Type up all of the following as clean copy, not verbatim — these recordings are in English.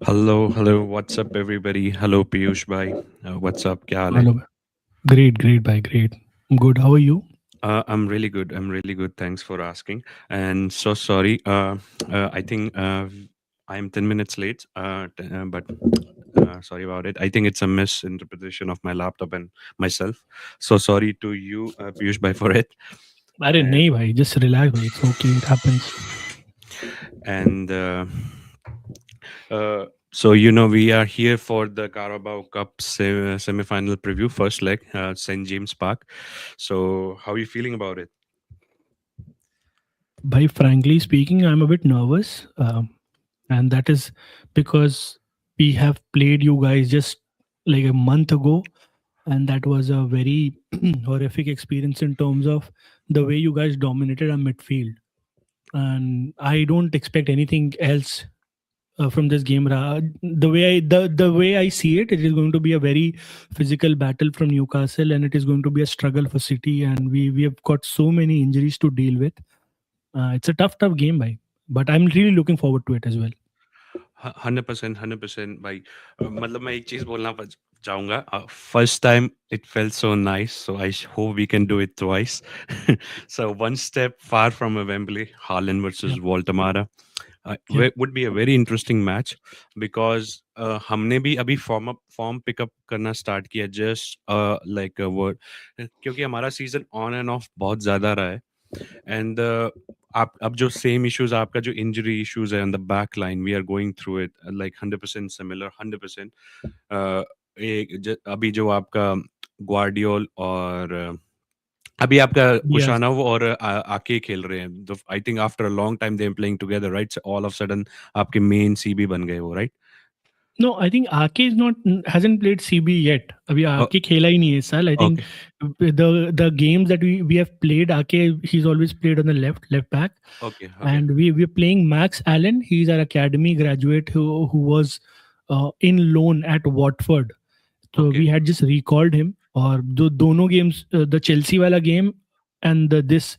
Hello. What's up, everybody? Hello, Piyush bhai. What's up? क्या हाल है? Hello. Great, bhai. Great. I'm good. How are you? I'm really good. I'm really good. Thanks for asking. And so sorry. I think I'm 10 minutes late. But sorry about it. I think it's a misinterpretation of my laptop and myself. So sorry to you, Piyush bhai, for it. अरे And नहीं भाई, just relax भाई. It's okay. It happens. and so we are here for the Carabao Cup semi-final preview, first leg, St James Park. So how are you feeling about it? Bhai, frankly speaking, I'm a bit nervous, and that is because we have played you guys just like a month ago, and that was a very horrific experience in terms of the way you guys dominated our midfield. And I don't expect anything else from this game. The way I see it, it is going to be a very physical battle from Newcastle, and it is going to be a struggle for City. And we have got so many injuries to deal with. It's a tough game, bhai. But I'm really looking forward to it as well. 100% भाई मतलब मैं एक चीज बोलना चाहूंगा first time it felt so nice so I hope we can do it twice so one step far from a Wembley, Haaland Yeah, versus Woltemade. yeah, Would be a very interesting match because हमने भी अभी form pickup करना start किया just like word क्योंकि हमारा season on end of बहुत ज्यादा रहा है एंड आप अब जो सेम इश्यूज आपका जो इंजरी इश्यूज है on the back line we are going through it like 100% similar 100%. अभी जो आपका ग्वार्डियोल और अभी आपका Diaz. कुशानोव और आके खेल रहे हैं I think after a long time they playing together right all of sudden आपके मेन सीबी बन गए वो right. No, I think RK is not hasn't played CB yet. अभी RK खेला ही नहीं है इस साल. I think okay the games that we have played, RK he's always played on the left back, okay okay and we're playing Max Allen. He's our academy graduate who was in loan at Watford. So okay we had just recalled him. और दोनों games, the Chelsea वाला game and this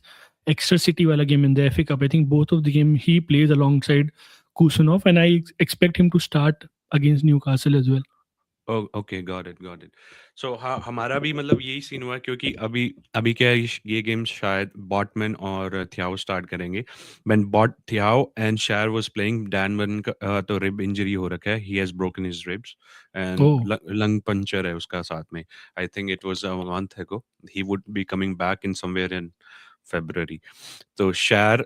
extra city वाला game in the FA Cup, I think both of the game he plays alongside Kusanov, and I expect him to start against Newcastle as well. Okay got it सो हाँ हमारा भी मतलब यही scene हुआ क्योंकि अभी अभी क्या है ये गेम शायद बॉटमैन और थियाओ स्टार्ट करेंगे व्हेन बॉट थियाओ एंड शायर वाज प्लेइंग डैन वन का तो रिब इंजरी हो रखा है he has broken his ribs and Oh, lung puncture है उसका साथ में I think it was a month ago he would be coming back in somewhere in February. So Share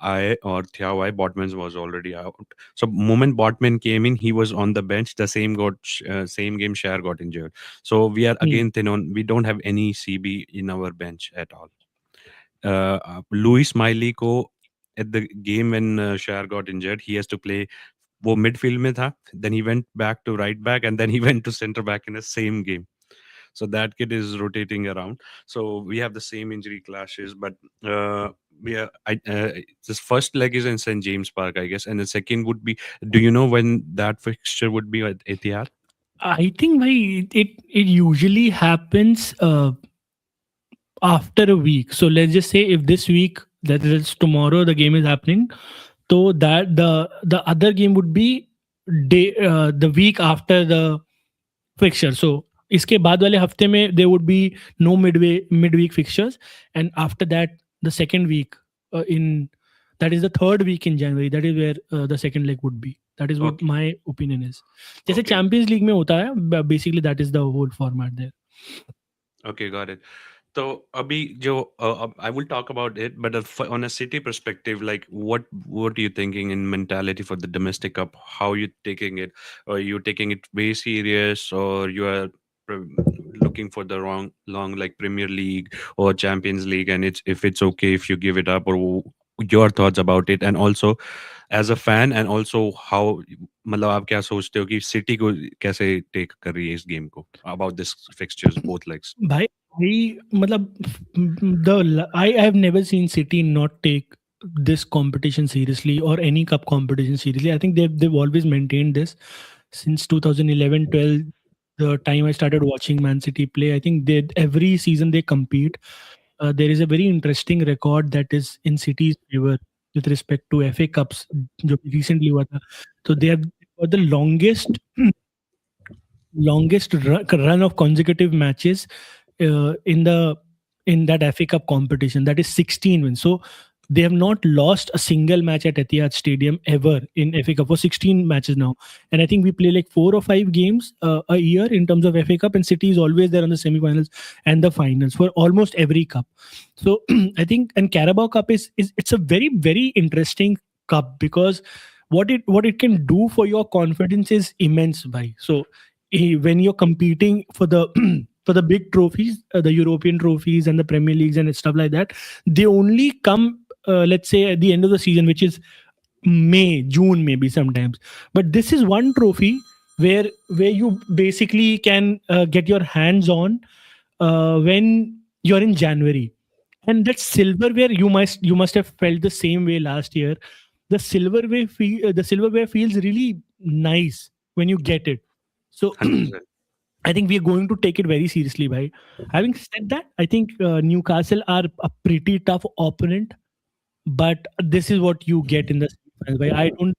I or Thiaw I Botman was already out. So moment Botman came in, he was on the bench. The same game Share got injured. So we are hmm. again thin on. We don't have any CB in our bench at all. Louis Smiley ko at the game when Share got injured, he has to play. वो midfield में था. Then he went back to right back, and then he went to center back in the same game. So that kid is rotating around. So we have the same injury clashes, but we are. This first leg is in St James Park, I guess, and the second would be. Do you know when that fixture would be at Etihad? I think bhai, it usually happens after a week. So let's just say if this week, that is tomorrow, the game is happening, so that the other game would be the week after the fixture. So इसके बाद वाले हफ्ते में there would be no midweek fixtures, and after that the second week in that is the third week in January. That is where the second leg would be. That is what Okay, my opinion is. जैसे okay, champions league में होता है, basically that is the whole format there. okay, got it. So Abhi, jo, I will talk about it, but on a city perspective, like what are you thinking in mentality for the domestic cup? How you taking it? Are you taking it way serious, or you are looking for the wrong long like Premier League or Champions League, and it's if it's okay if you give it up, or your thoughts about it, and also as a fan, and also how मतलब आप क्या सोचते हो कि city को कैसे take कर रही है इस गेम को about this fixtures both legs. भाई मतलब I have never seen City not take this competition seriously or any cup competition seriously. I think they've always maintained this since 2011-12, the time I started watching Man City play. I think they every season they compete. There is a very interesting record that is in City's favor with respect to FA Cups जो recently हुआ था. So they have for the longest run of consecutive matches in that FA Cup competition. That is 16 wins. So they have not lost a single match at Etihad Stadium ever in FA Cup for 16 matches now. And I think we play like 4 or 5 games a year in terms of FA Cup, and City is always there on the semi-finals and the finals for almost every cup. So I think, and Carabao Cup is it's a very very interesting cup because what it can do for your confidence is immense, by. So when you're competing for the for the big trophies, the European trophies and the Premier Leagues and stuff like that, they only come, let's say, at the end of the season, which is May, June, maybe sometimes. But this is one trophy where you basically can get your hands on when you're in January. And that silverware, you must have felt the same way last year. The silverware feels really nice when you get it. So 100%. I think we are going to take it very seriously. By having said that, I think Newcastle are a pretty tough opponent, but this is what you get in the semifinals. But I don't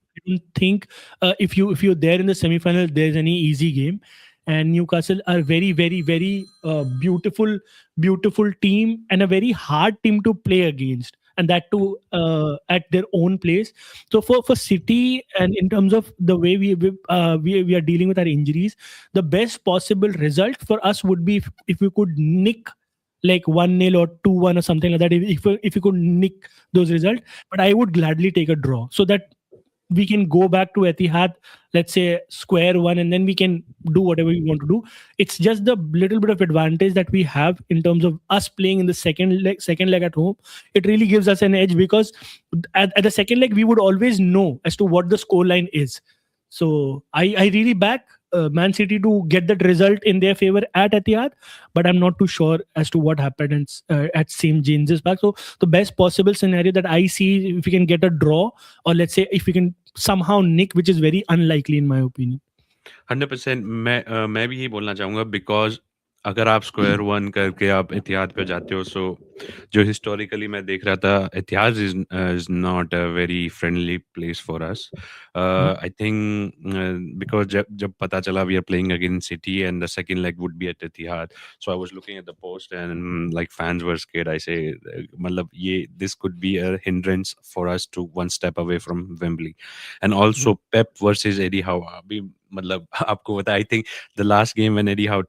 think if you're there in the semifinal, there's any easy game. And Newcastle are very very very beautiful team and a very hard team to play against, and that too at their own place. So for City, and in terms of the way we are dealing with our injuries, the best possible result for us would be if we could nick like 1-0 or 2-1 or something like that, if you could nick those results. But I would gladly take a draw so that we can go back to Etihad, let's say square one, and then we can do whatever we want to do. It's just the little bit of advantage that we have in terms of us playing in the second leg at home. It really gives us an edge because at the second leg we would always know as to what the score line is. So I really back Man City to get that result in their favor at Etihad, but I'm not too sure as to what happens at St James's Park. So the best possible scenario that I see, if we can get a draw, or let's say if we can somehow nick, which is very unlikely in my opinion. 100%। मैं भी यही बोलना चाहूँगा, because अगर आप square one करके आप इतिहाद पे जाते हो, सो जो हिस्टोरिकली मैं देख रहा था, Etihad is not a very friendly place for us. Mhm. I think because जब जब पता चला we are playing against city and the second leg would be at Etihad, so I was looking at the post and like fans were scared. I say मतलब ये this could be a hindrance for us to one step away from Wembley. And Mhm. Also Pep versus Eddie how, अभी मतलब आपको पता है, I think the last game when Eddie Howe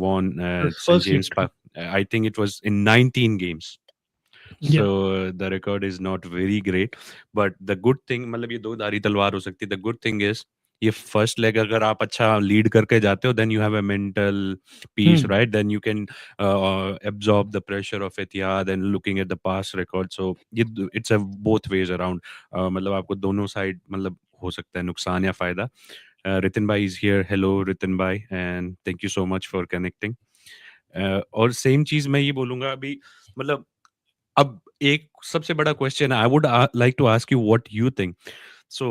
won St. First James victory. Park, I think it was in 19 games. Yeah. So the record is not very great, but the good thing, मतलब ये दो धारी तलवार हो सकती है। The good thing is ये first leg अगर आप अच्छा लीड करके जाते हो, then you have a mental peace, Hmm. right? Then you can absorb the pressure of Etihad and looking at the past record. So ये it's a both ways around। मतलब आपको दोनों साइड मतलब हो सकता है नुकसान या फायदा। Ritin bhai is here. Hello, Ritin bhai, and thank you so much for connecting. और सेम चीज मैं ये बोलूंगा अभी, मतलब अब एक सबसे बड़ा क्वेश्चन है, I would like to ask you what you think. So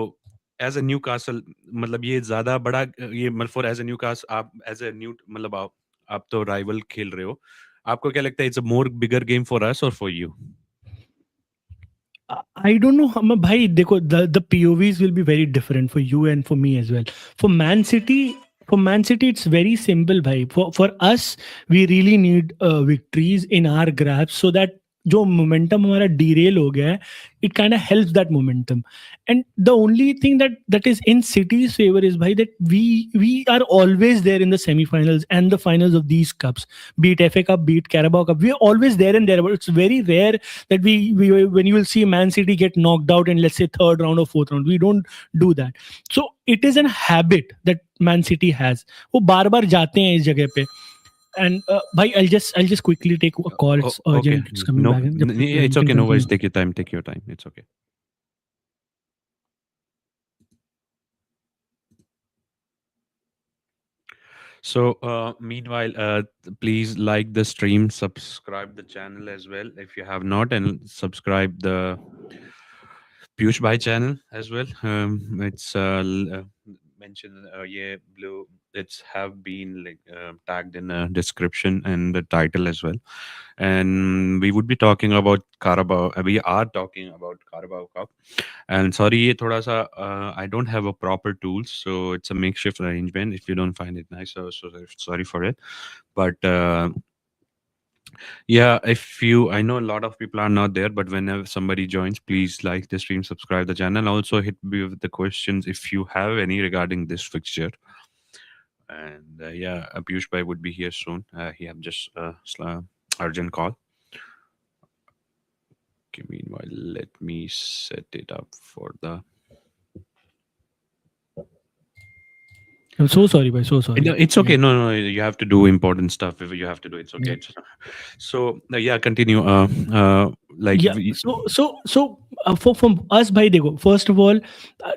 as a Newcastle, मतलब ये ज्यादा बड़ा, ये मतलब for as a Newcastle, आप एज अ न्यू, मतलब आप तो राइवल खेल रहे हो, आपको क्या लगता है, it's a more bigger game for us और for you? I don't know how bhai, देखो, the POVs will be very different for you and for me as well. For Man City, it's very simple, bhai. For us, we really need victories in our grasp so that जो momentum हमारा derail हो गया है, it kind of helps that momentum. And the only thing that is in City's favor is bhai that we are always there in the semi-finals and the finals of these cups, be it FA Cup, be it Carabao Cup. We are always there and there, but it's very rare that we when you will see Man City get knocked out in, let's say, third round or fourth round. We don't do that. So it is a habit that Man City has. वो बार बार जाते हैं इस जगह पे. And भाई, I'll just quickly take a call. It's Okay, urgent. It's coming no, back. And जब तक it's we can okay, no worries, continue. take your time, take your time, it's okay. So, meanwhile, please like the stream, subscribe the channel as well if you have not, and subscribe the Piyush Bhai channel as well. It's mention yeah, blue. It's have been like tagged in a description and the title as well. And we would be talking about Carabao. We are talking about Carabao Cup. And sorry, ये थोड़ा सा I don't have a proper tools, so it's a makeshift arrangement. If you don't find it nice, so sorry for it. But yeah, if you, I know a lot of people are not there, but whenever somebody joins, please like the stream, subscribe the channel. Also, hit me with the questions if you have any regarding this fixture. And yeah, Piyush Bhai would be here soon. He have just urgent call. Okay, meanwhile, let me set it up for the. I'm so sorry, bhai. So sorry. No, it's Yeah. okay. No, no, you have to do important stuff. If you have to do, it's okay. Yeah. So yeah, continue. Like Yeah. So for from us, bhai, dekho, first of all,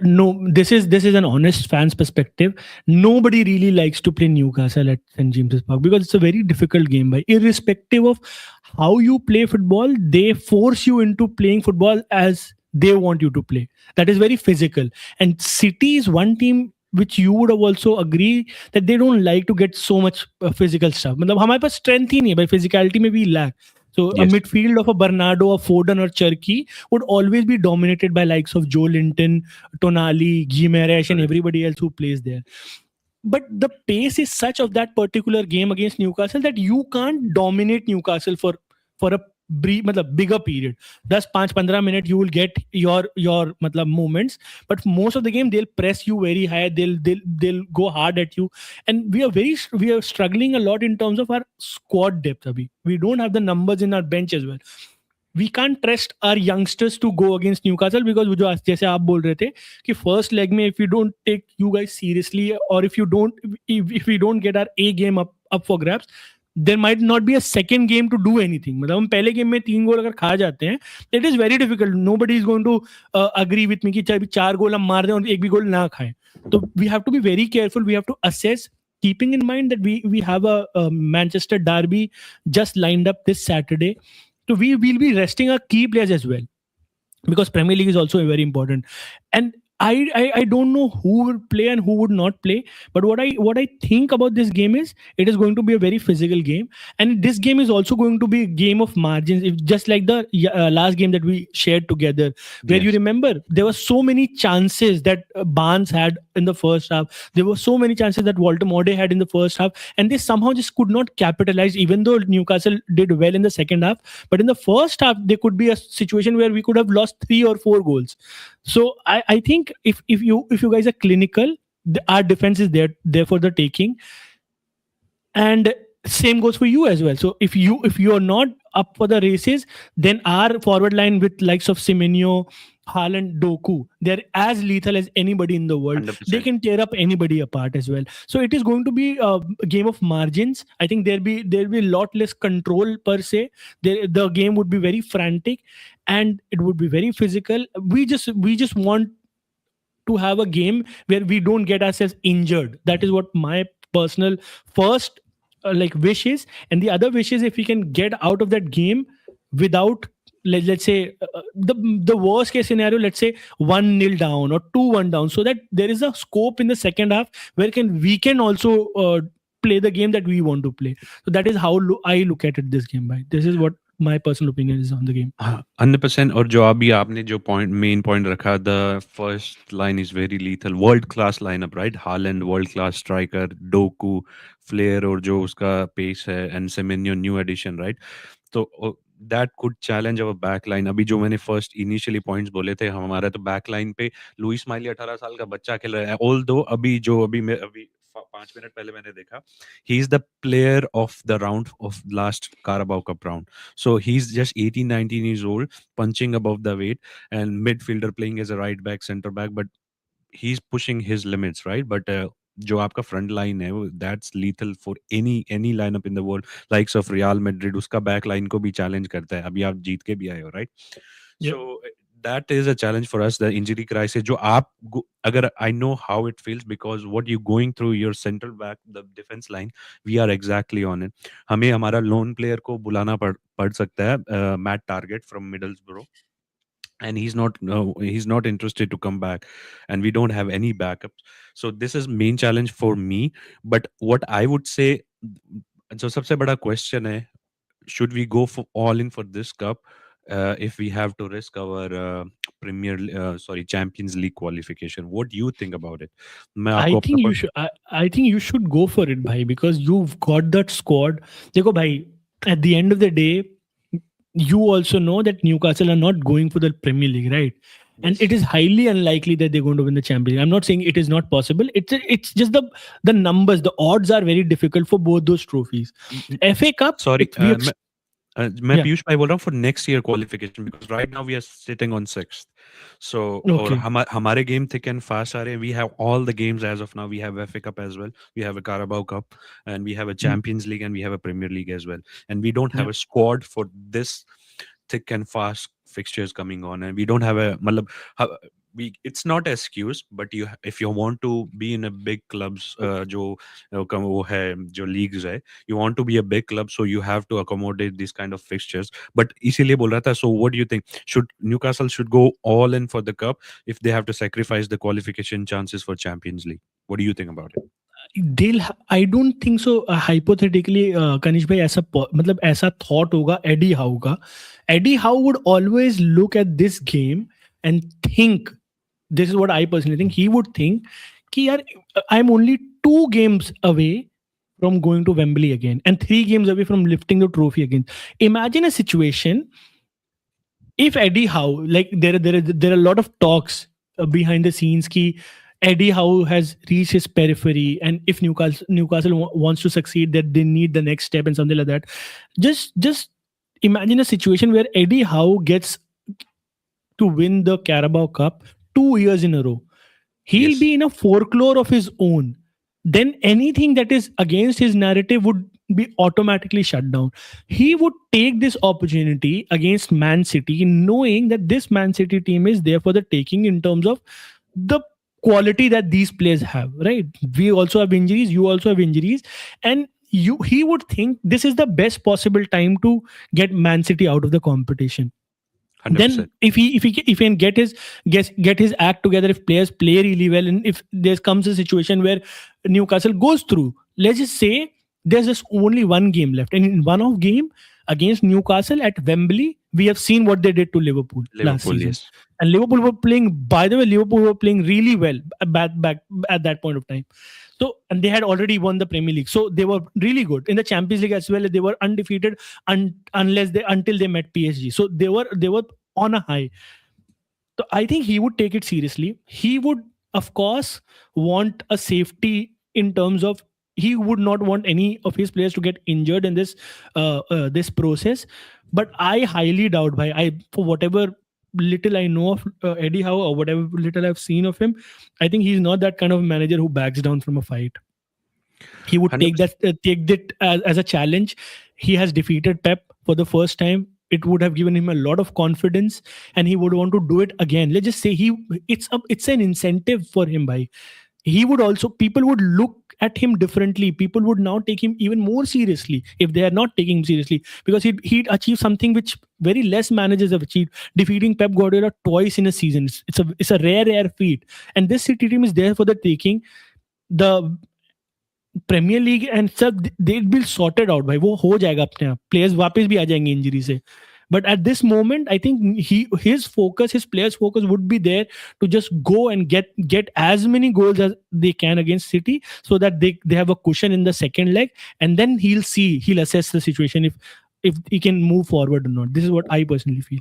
no, this is an honest fan's perspective. Nobody really likes to play Newcastle at St James's Park because it's a very difficult game, bhai. Irrespective of how you play football, they force you into playing football as they want you to play. That is very physical. And City is one team which you would have also agree that they don't like to get so much physical stuff. मतलब हमारे पास strength ही नहीं है भाई, physicality में भी lack. So a yes, midfield of a Bernardo, a Foden, or Cherki would always be dominated by likes of Joe Linton, Tonali, Guimaraes, and correct. everybody else who plays there. But the pace is such of that particular game against Newcastle that you can't dominate Newcastle for a brief, मतलब bigger period. 10-15 minutes you will get your मतलब movements, but most of the game they'll press you very high. They'll go hard at you, and we are struggling a lot in terms of our squad depth. Abhi we don't have the numbers in our bench as well. We can't trust our youngsters to go against Newcastle because जो जैसे आप बोल रहे थे कि first leg में if we don't take you guys seriously or if we don't get our A game up for grabs, there might not be a second game to do anything. मतलब हम पहले गेम में 3 गोल अगर खा जाते हैं, it is very difficult. Nobody is going to agree with me कि चाहे 4 गोल हम मार दें और एक भी गोल ना खाएं. तो we have to be very careful. We have to assess, keeping in mind that we have a Manchester derby just lined up this Saturday. So we will be resting our key players as well because Premier League is also very important. And I don't know who would play and who would not play, but what I think about this game is it is going to be a very physical game, and this game is also going to be a game of margins. If, just like the last game that we shared together, where you Yes, remember there were so many chances that Barnes had in the first half. There were so many chances that Woltemade had in the first half, and they somehow just could not capitalize. Even though Newcastle did well in the second half, but in the first half there could be a situation where we could have lost 3 or 4 goals. So I think if you guys are clinical, our defense is there for the taking, and same goes for you as well. So if you are not up for the races, then our forward line with likes of Semenyo, Haaland, Doku, they're as lethal as anybody in the world. They 100%. can tear up anybody apart as well. So it is going to be a game of margins. I think there'll be a lot less control per se. The game would be very frantic, and it would be very physical. We just want to have a game where we don't get ourselves injured. That is what my personal first like wish is, and the other wish is if we can get out of that game without let's say the worst case scenario, let's say 1-0 down or 2-1 down, so that there is a scope in the second half where we can also play the game that we want to play. So that is how I look at it this game. By this is what my personal opinion is on the game. 100%. और जो अभी आपने जो point main point रखा, the first line is very lethal, world class lineup, right? Haaland world class striker, Doku, flair और जो उसका pace है, and Semenyo new addition, right? तो that could challenge our back line. अभी जो मैंने first initially points बोले थे, हमारा तो बैक लाइन पे लुइस माइली 18 साल का बच्चा खेल रहा है. ऑल दो अभी 5 मिनट पहले मैंने देखा, he is the player of the round of last Carabao Cup round. So he's just 18, 19 years old, punching above the weight, and midfielder playing as a right back, center back, but he's pushing his limits, right? But जो आपका front line है, that's lethal for any lineup in the world, likes of real Madrid. उसका back line को भी challenge करता है. अभी आप जीत के भी आए हो, right? Yeah. So that is a challenge for us, the injury crisis जो आप अगर I know how it feels, because what you going through your central back, the defense line, we are exactly on it. हमें हमारा loan player को बुलाना पड़ सकता है, मैट टारगेट फ्रॉम मिडलsbrough, and he's not, no, he's not interested to come back, and we don't have any backups. So this is main challenge for me. But what I would say, जो सबसे बड़ा question है, should we go for all in for this cup, if we have to risk our Champions League qualification? What do you think about it? मैं I आपको अपना think you point. should. I think you should go for it, bhai, because you've got that squad. देखो भाई, at the end of the day, you also know that Newcastle are not going for the Premier League, right? And it Yes. is highly unlikely that they're going to win the Champions League. I'm not saying it is not possible. It's just the numbers. The odds are very difficult for both those trophies. FA Cup, Sorry, it's we have मैं yeah. Piyush भाई बोल रहा हूँ for next year qualification, because right now we are sitting on sixth. So और Okay. हमारे game thick and fast आ रहे हैं. We have all the games as of now. We have FA cup as well, we have a Carabao Cup, and we have a Mm, Champions League, and we have a Premier League as well, and we don't yeah. have a squad for this thick and fast fixtures coming on, and we don't have a मतलब we, it's not an excuse, but you, if you want to be in a big clubs, जो वो है जो leagues है, you want to be a big club, so you have to accommodate these kind of fixtures. But इसीलिए बोल रहा था. So what do you think, should Newcastle should go all in for the cup if they have to sacrifice the qualification chances for Champions League? What do you think about it? I don't think so. Hypothetically, Kanish bhai, मतलब ऐसा thought होगा Eddie Howe का. Eddie Howe would always look at this game and think, this is what I personally think, he would think कि यार, I'm only 2 games away from going to Wembley again and 3 games away from lifting the trophy again. Imagine a situation if Eddie Howe, like there are a lot of talks behind the scenes ki Eddie Howe has reached his periphery, and if Newcastle wants to succeed, that they need the next step and something like that. Just imagine a situation where Eddie Howe gets to win the Carabao Cup 2 years in a row. He'll Yes, be in a folklore of his own. Then anything that is against his narrative would be automatically shut down. He would take this opportunity against Man City, knowing that this Man City team is there for the taking in terms of the quality that these players have, right? We also have injuries, you also have injuries, and he would think this is the best possible time to get Man City out of the competition. Then 100%. if he can get his act together, if players play really well, and if there comes a situation where Newcastle goes through, let's just say there's just only one game left, and in one of game against Newcastle at Wembley, we have seen what they did to Liverpool last Liverpool, season. yes. And Liverpool were playing, by the way, Liverpool were playing really well back at that point of time. So, and they had already won the Premier League, so they were really good in the Champions League as well. They were undefeated until they met PSG. So they were on a high. So I think he would take it seriously. He would, of course, want a safety in terms of he would not want any of his players to get injured in this process. But I highly doubt, by for whatever little I know of Eddie Howe, or whatever little I've seen of him, I think he's not that kind of manager who backs down from a fight. He would take 100%. that as a challenge. He has defeated Pep for the first time. It would have given him a lot of confidence, and he would want to do it again. Let's just say it's an incentive for him. By he would also, people would look at him differently. People would now take him even more seriously if they are not taking him seriously, because he'd achieved something which very less managers have achieved, defeating Pep Guardiola twice in a season. It's a rare feat, and this City team is there for the taking. The Premier League and सब they will sorted out भाई, वो हो जाएगा अपने आप, players वापस भी आ जाएंगे इंजरी से. But at this moment, I think his players' focus would be there to just go and get as many goals as they can against City, so that they have a cushion in the second leg, and then he'll assess the situation if he can move forward or not. This is what I personally feel.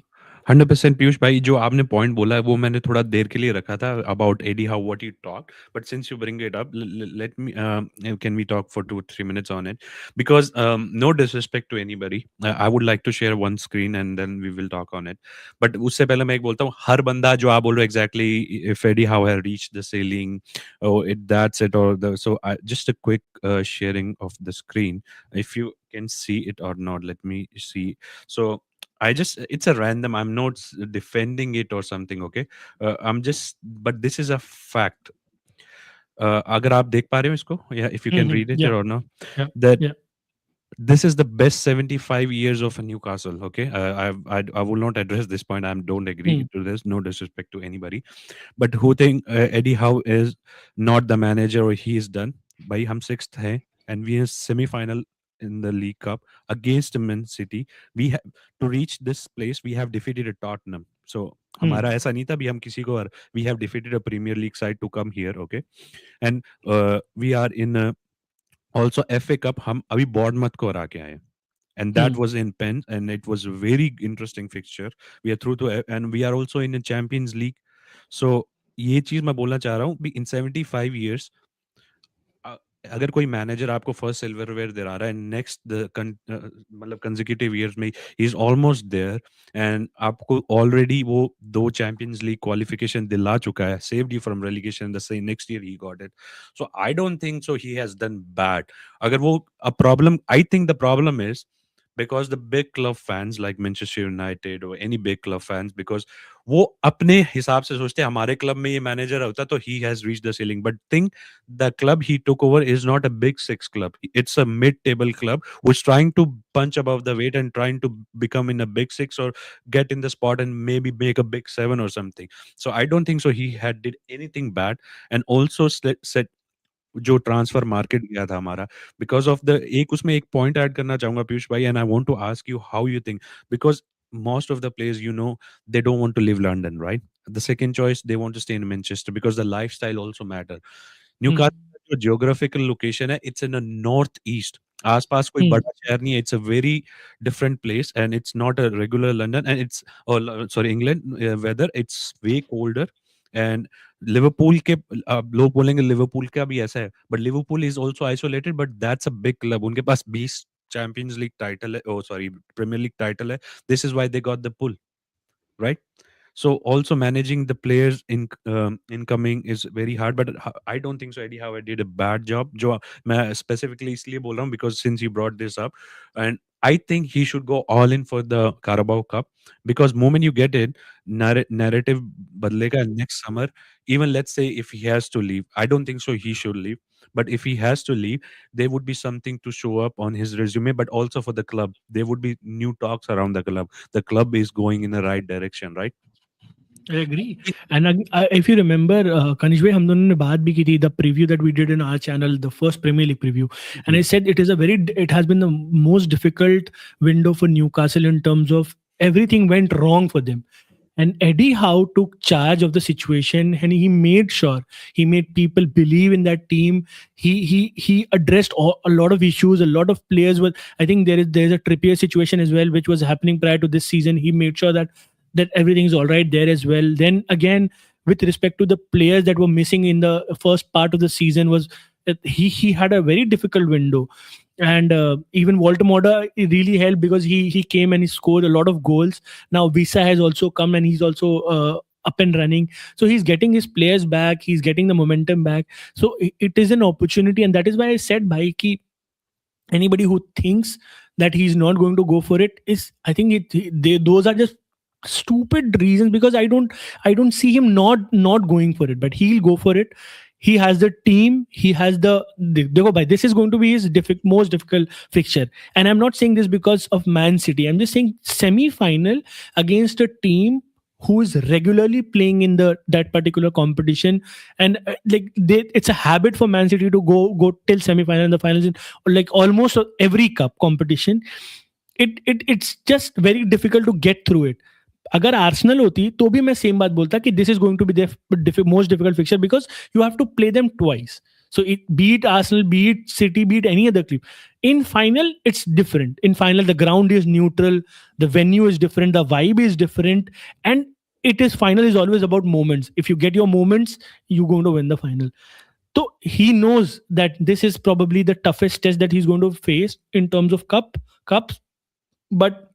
100% Piyush भाई, जो आपने point बोला है वो मैंने थोड़ा देर के लिए रखा था about Eddie Howe what you talk. But since you bring it up, let me can we talk for 2-3 minutes on it, because no disrespect to anybody, I would like to share one screen and then we will talk on it. but उससे पहले मैं एक बोलता हूँ, हर बंदा जो आप बोल रहे हो exactly, if Eddie Howe has reached the ceiling, oh it that's it, or the, so just a quick sharing of the screen, if you can see it or not, let me see. So I just, it's a random, I'm not defending it or something, okay? I'm just, but this is a fact. अगर आप देख पा रहे हो इसको, yeah, if you can read it Yeah, or not, yeah, that yeah. this is the best 75 years of a Newcastle. Okay, I will not address this point. I don't agree Hmm. to this. No disrespect to anybody, but who think Eddie Howe is not the manager or he is done? By hum sixth hai, and we are semi-final in the League Cup against Man City. We have to reach this place. We have defeated a Tottenham. So Hmm. हमारा ऐसा नहीं था भी हम किसी को we have defeated a Premier League side to come here. Okay, and we are in also FA Cup. हम अभी Bournemouth को हरा के आए हैं. And that Hmm. was in Penn, and it was a very interesting fixture. We are through to, and we are also in a Champions League. So ये चीज मैं बोलना चाह रहा हूँ भी इन 75 years अ, अगर कोई मैनेजर आपको फर्स्ट सिल्वरवेयर दिला रहा है नेक्स्ट मतलब कंसेक्यूटिव इयर्स में he is almost there and आपको ऑलरेडी वो दो चैंपियंस लीग क्वालिफिकेशन दिला चुका है saved you from relegation the same next year he got it so I don't think so he has done bad अगर वो a problem I think the problem is because the big club fans like Manchester United or any big club fans because वो अपने हिसाब से सोचते हैं हमारे club में ये मैनेजर होता तो he has reached the ceiling but think the club he took over is not a big six club. It's a mid-table club who's trying to punch above the weight and trying to become in a big six or get in the spot and maybe make a big seven or something. So I don't think so. He had did anything bad and also said जो transfer market गया था हमारा because of the एक उसमें एक point add करना चाहूंगा पीयूष भाई and I want to ask you how you think because most of the players they don't want to leave London, right? The second choice they want to stay in Manchester because the lifestyle also matter. Hmm. Newcastle का जो geographical location है it's in a north east आसपास कोई Hmm. बड़ा शहर नहीं है it's a very different place and it's not a regular London and it's sorry England whether it's way colder and Liverpool के लोग बोलेंगे लिवरपूल का भी ऐसा है but Liverpool is also isolated but that's a big club उनके पास 20 champions league title है ओ sorry premiere League title है this is why they got the pull right so also managing the players in incoming is very hard but I don't think so Eddie Howe did a bad job जो मैं specifically इसलिए बोल रहा हूँ because since you brought this up and I think he should go all in for the Carabao Cup because moment you get it narrative बदलेगा next summer even let's say if he has to leave I don't think so he should leave but if he has to leave there would be something to show up on his resume but also for the club there would be new talks around the club is going in the right direction right I agree. And if you remember, Kanish bhai, हम दोनों ने बात भी की थी, the preview that we did in our channel, the first Premier League preview, and I said it has been the most difficult window for Newcastle in terms of everything went wrong for them. And Eddie Howe took charge of the situation, and he made sure he made people believe in that team. He addressed a lot of issues. A lot of players were. I think there's a Trippier situation as well, which was happening prior to this season. He made sure that everything is all right there as well. Then again, with respect to the players that were missing in the first part of the season, was that he had a very difficult window. And even Woltemade really helped because he came and he scored a lot of goals. Now Visa has also come and he's also up and running. So he's getting his players back. He's getting the momentum back. So it is an opportunity, and that is why I said, bhai, ki anybody who thinks that he's not going to go for it is, I think those are just stupid reasons, because I don't see him not going for it, but he'll go for it. He has the team. He has देखो भाई, this is going to be his most difficult fixture. And I'm not saying this because of Man City. I'm just saying semi-final against a team who is regularly playing in that particular competition. And it's a habit for Man City to go till semi-final and the finals in like almost every cup competition. It's just very difficult to get through it. अगर Arsenal होती तो भी मैं same बात बोलता कि this is going to be the most difficult fixture, because you have to play them twice. So it beat Arsenal, beat City, beat any other club. In final, it's different. In final, the ground is neutral, the venue is different, the vibe is different, and final is always about moments. If you get your moments, you're going to win the final. So he knows that this is probably the toughest test that he's going to face in terms of cups, but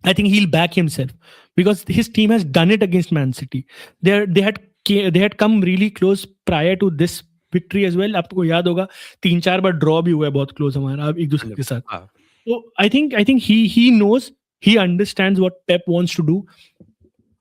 I think he'll back himself because his team has done it against Man City. They had come really close prior to this victory as well. आपको याद होगा 3-4 बार draw भी हुआ है बहुत close हमारा एक दूसरे के साथ. हाँ, So I think he knows, he understands what Pep wants to do.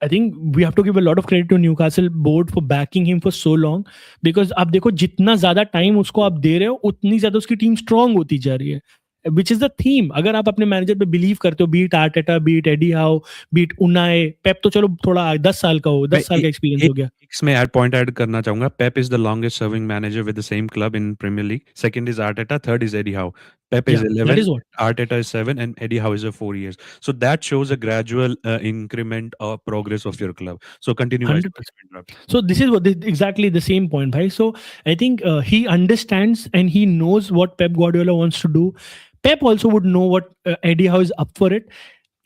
I think we have to give a lot of credit to Newcastle board for backing him for so long, because आप देखो जितना ज्यादा time उसको आप दे रहे हो उतनी ज्यादा उसकी टीम स्ट्रांग होती जा रही है. which is the theme. अगर आप अपने मैनेजर पे बिलीव करते हो, beat Arteta, beat Eddie Howe, beat Unai, Pep तो चलो थोड़ा 10 साल का हो, मैं 10 साल का एक्सपीरियंस एक हो गया. इसमें ऐड पॉइंट ऐड करना चाहूंगा. Pep is the longest serving manager with the same club in Premier League. Second is Arteta, third is Eddie Howe. Pep is Yeah, that 11, is what. Arteta is 7, and Eddie Howe is a 4 years. So that shows a gradual increment or progress of your club. So continue, guys. 100%. Sorry to interrupt. So this is what exactly the same point, right? So I think he understands and he knows what Pep Guardiola wants to do. Pep also would know what Eddie Howe is up for it.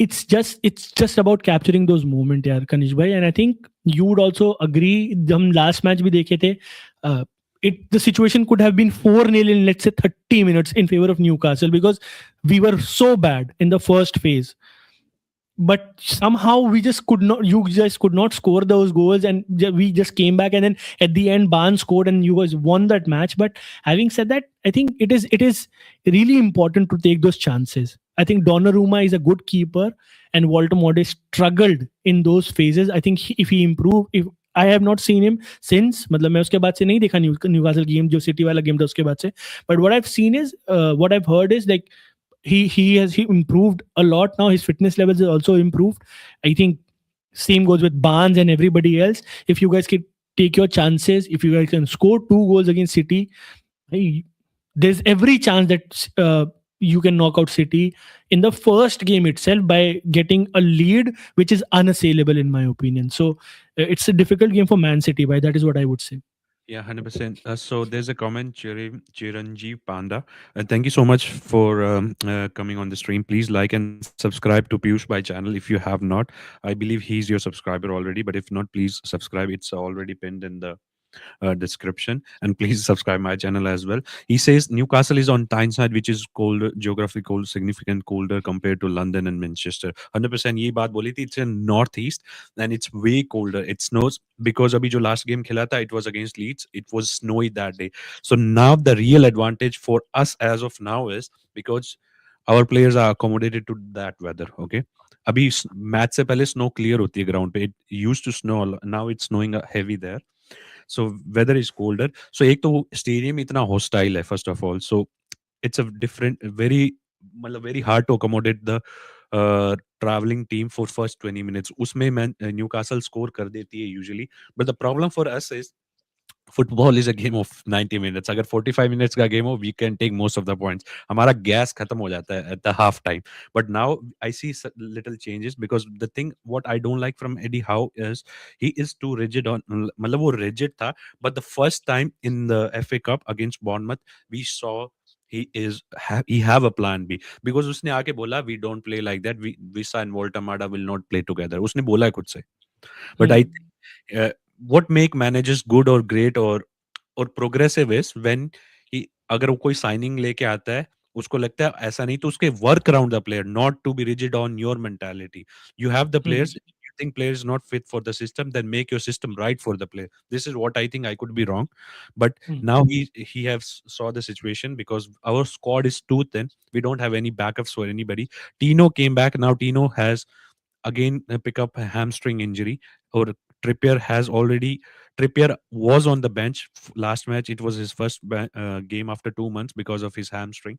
It's just about capturing those moments, यार कनिश भाई. And I think you would also agree. हम last match भी देखे थे. Uh, the situation could have been 4-0 in, let's say, 30 minutes in favor of Newcastle, because we were so bad in the first phase, but somehow we just could not, you just could not score those goals, and we just came back, and then at the end Barnes scored and you guys won that match. But having said that, I think it is really important to take those chances. I think Donnarumma is a good keeper, and Woltemade struggled in those phases. I think if he improved, if I have not seen him since, मतलब मैं उसके बाद से नहीं देखा Newcastle game, जो city वाला game था उसके बाद से. But what I've seen is, what I've heard is, like, he improved a lot now. His fitness levels are also improved. I think same goes with Barnes and everybody else. If you guys can take your chances, if you guys can score 2 goals against City, hey, there's every chance that you can knock out City in the first game itself by getting a lead which is unassailable, in my opinion. So it's a difficult game for Man City. By that is what I would say. Yeah, 100%. So there's a comment, Chiranjeev Panda. Thank you so much for coming on the stream. Please like and subscribe to Piyush Bhai channel if you have not. I believe he's your subscriber already, but if not, please subscribe. It's already pinned in the description, and please subscribe my channel as well. He says Newcastle is on Tyneside, which is colder, geographically cold, significant colder compared to London and Manchester. 100% ये बात बोली थी. It's in northeast and it's way colder. It snows because अभी जो last game खेला था, it was against Leeds. It was snowy that day. So now the real advantage for us as of now is because our players are accommodated to that weather. Okay. अभी match से पहले snow clear होती है ground पे. It use to snow, now it's snowing heavy there. So weather is colder. So एक तो stadium इतना hostile है first of all. So it's a different, very मतलब very hard to accommodate the traveling team for first 20 minutes. उसमें मैं Newcastle score कर देती है usually. But the problem for us is football is a game of 90 minutes. अगर 45 minutes का game हो, we can take most of the points. हमारा gas खत्म हो जाता है at the half time. But now I see little changes because the thing what I don't like from Eddie Howe is he is too rigid on, मतलब वो rigid था. But the first time in the FA Cup against Bournemouth we saw he have a plan B because उसने आके बोला we don't play like that, Visa and Voltamada will not play together. उसने बोला है खुद से. But I Hmm. think what make managers good or great or progressive is when he अगर वो कोई साइनिंग लेके आता है, उसको लगता है ऐसा नहीं, तो उसके work around the player, not to be rigid on your mentality. You have the Hmm. Players, you think player is not fit for the system, then make your system right for the player. This is what I think. I could be wrong, but Hmm. now he has saw the situation because our squad is too thin. We don't have any backups for anybody. Tino came back. Now Tino has again pick up a hamstring injury, or Trippier has already. Trippier was on the bench last match. It was his first game after 2 months because of his hamstring.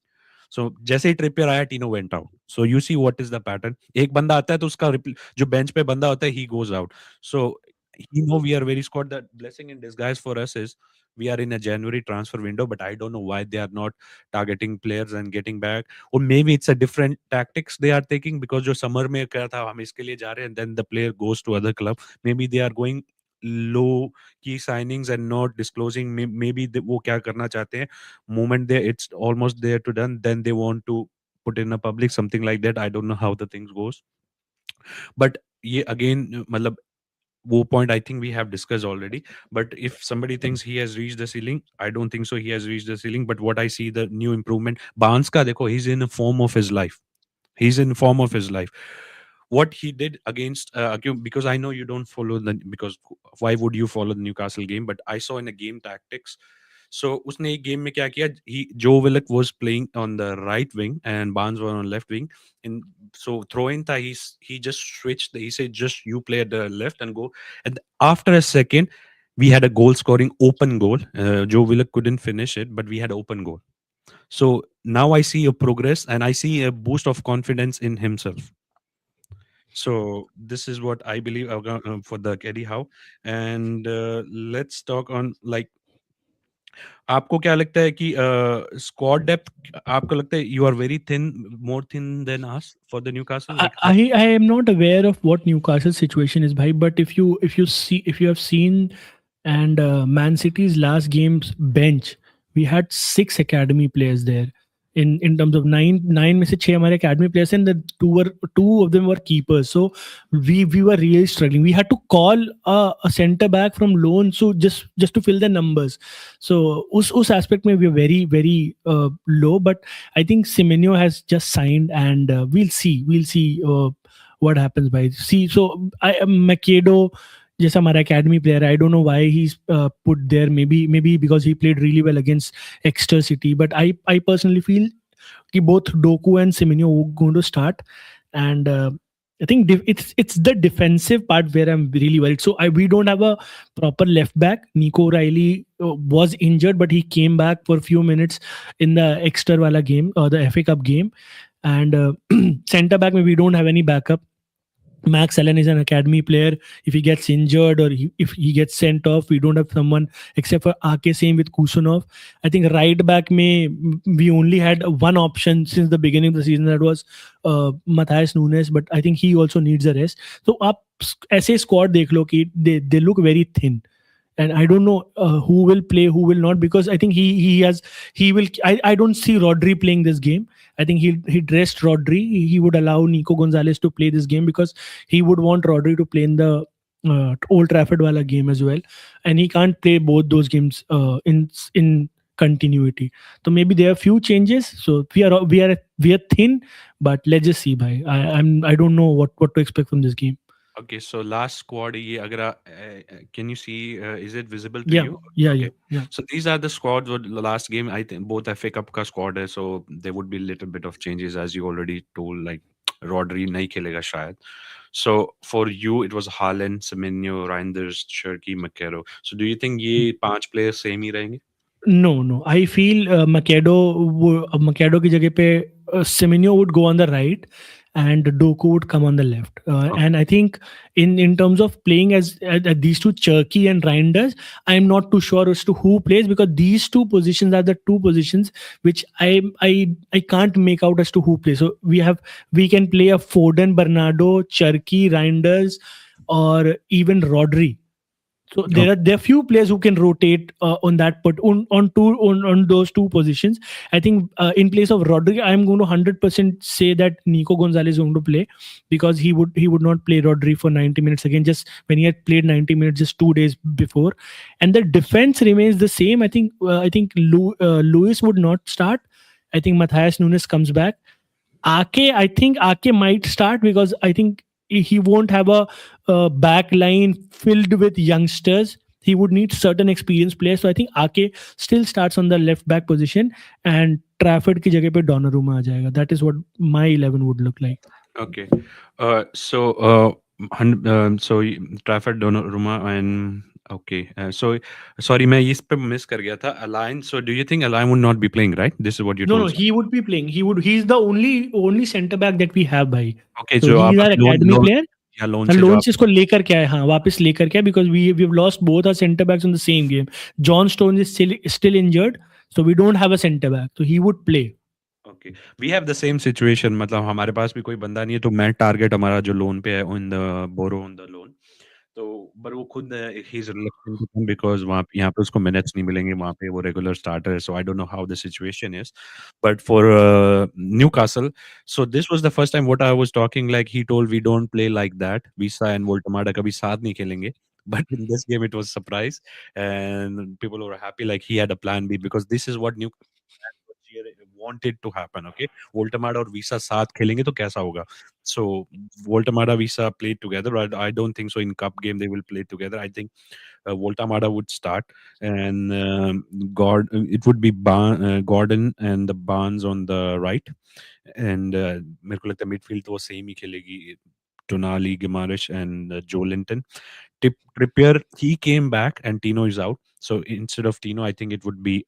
So जैसे ही Trippier आया, Tino went out. So you see what is the pattern. एक बंदा आता है तो उसका जो बेंच पे बंदा होता है, he goes out. So he know we are very squad. That blessing in disguise for us is we are in a January transfer window, but I don't know why they are not targeting players and getting back. Or maybe it's a different tactics they are taking because जो summer में कहा था हम इसके लिए जा रहे हैं, and then the player goes to other club. Maybe they are going low key signings and not disclosing. Maybe वो क्या करना चाहते हैं. Moment they it's almost there to done, then they want to put in a public something like that. I don't know how the things goes. But ये again मतलब वो point I think we have discussed already. But if somebody thinks he has reached the ceiling, I don't think so. He has reached the ceiling. But what I see the new improvement, Barnes ka dekho, he's in a form of his life. He's in form of his life. What he did against because I know you don't follow the because why would you follow the Newcastle game? But I saw in the game tactics. So उसने एक game में क्या किया, he Joe Willock was playing on the right wing and Barnes was on left wing. And so throw in था, he just switched. He said just you play at the left and go. And after a second, we had a goal scoring open goal. Joe Willock couldn't finish it, but we had open goal. So now I see a progress and I see a boost of confidence in himself. So this is what I believe for the Eddie Howe. And let's talk on like आपको क्या लगता है कि squad depth आपको लगता है you are very thin more thin than us for the Newcastle like how I am not aware of what Newcastle's situation is, bhai. But if you have seen and Man City's last game's bench, we had six academy players there. In terms of nine में से छह हमारे academy players and the two of them were keepers. So we were really struggling. We had to call a center back from loan, so just to fill the numbers. So us aspect में we are very low. But I think Semenyo has just signed, and we'll see what happens by see. So I Makedo जैसा हमारा academy player, I don't know why he's put there. Maybe because he played really well against Exeter City. But I personally feel कि both Doku and Semenyo are going to start, and I think it's the defensive part where I'm really worried. So we don't have a proper left back. Nico Riley was injured, but he came back for a few minutes in the Exeter wala game or the FA Cup game, and centre back maybe we don't have any backup. Max Allen is an academy player. If he gets injured or if he gets sent off, we don't have someone except for Ake. Same with Kusunov. I think right back may we only had one option since the beginning of the season, that was Matthias Nunes. But I think he also needs a rest. So आप ऐसे squad देख लो कि they look very thin, and I don't know who will play, who will not, because I think he will. I don't see Rodri playing this game. I think he'd rest Rodri. He would allow Nico Gonzalez to play this game because he would want Rodri to play in the Old Trafford wala game as well, and he can't play both those games in continuity. So maybe there are few changes. So we are thin, but let's just see. Bhai, I don't know what to expect from this game. okay so last squad ये अगर can you see is it visible to Yeah, you yeah, okay yeah, yeah. so these are the squads what the last game I think both FA Cup का squad है so there would be little bit of changes as you already told like Rodri नहीं खेलेगा शायद so for you it was Haaland Semenyo Reinders Cherki Makero so do you think ये पांच players same ही रहेंगे No, no. I feel Makedo की जगह पे Semenyo would go on the right and Doku would come on the left. okay And I think in terms of playing as these two Cherky and Reinders, I'm not too sure as to who plays, because these two positions are the two positions which I can't make out as to who plays. So we can play a Foden, Bernardo, Cherky, Reinders, or even Rodri. So there are few players who can rotate on that, but on those two positions. I think in place of Rodri, I'm going to 100% say that Nico Gonzalez is going to play, because he would not play Rodri for 90 minutes again, just when he had played 90 minutes just 2 days before. And the defense remains the same. Lewis would not start. I think Matthias Nunes comes back. I think Ake might start, because I think he won't have a back line filled with youngsters. He would need certain experienced players. So I think Ake still starts on the left back position, and Trafford की जगह पे Donnarumma आ जाएगा. That is what my 11 would look like. Okay. Trafford Donnarumma and okay. So sorry, मैं इस पे miss कर गया था. Align. So do you think Align would not be playing, right? This is what you No, no, told. he would be playing. He's the only centre back that we have, भाई. Okay, So जो he is आप our loan academy loan player. या loan हाँ, से जो loan आप से इसको लेकर के आए, हाँ वापस लेकर के आए, because we've lost both our center backs in the same game. John Stones is still injured, so we don't have a center back, so he would play. Okay we have the same situation मतलब हमारे पास भी कोई बंदा नहीं है तो मैं target हमारा जो लोन पे है on the borrow on the loan तो पर वो खुद ही is reluctant to come because वहाँ पे यहाँ पे उसको मिनट्स नहीं मिलेंगे वहाँ पे वो रेगुलर स्टार्टर है so I don't know how the situation is but for Newcastle so this was the first time what I was talking like he told we don't play like that Wissa and Woltemade कभी साथ नहीं खेलेंगे but in this game it was surprise and people were happy like he had a plan B because this is what wanted to happen okay Voltemade और Visa साथ खेलेंगे तो कैसा होगा so Voltemade Visa played together I don't think so in cup game they will play together I think Voltemade would start and it would be Gordon and the Barnes on the right and मेरे को लगता है midfield तो वो same ही खेलेगी Tonali, Guimaraes and Joe Linton. Trippier, he came back and Tino is out. So instead of Tino, I think it would be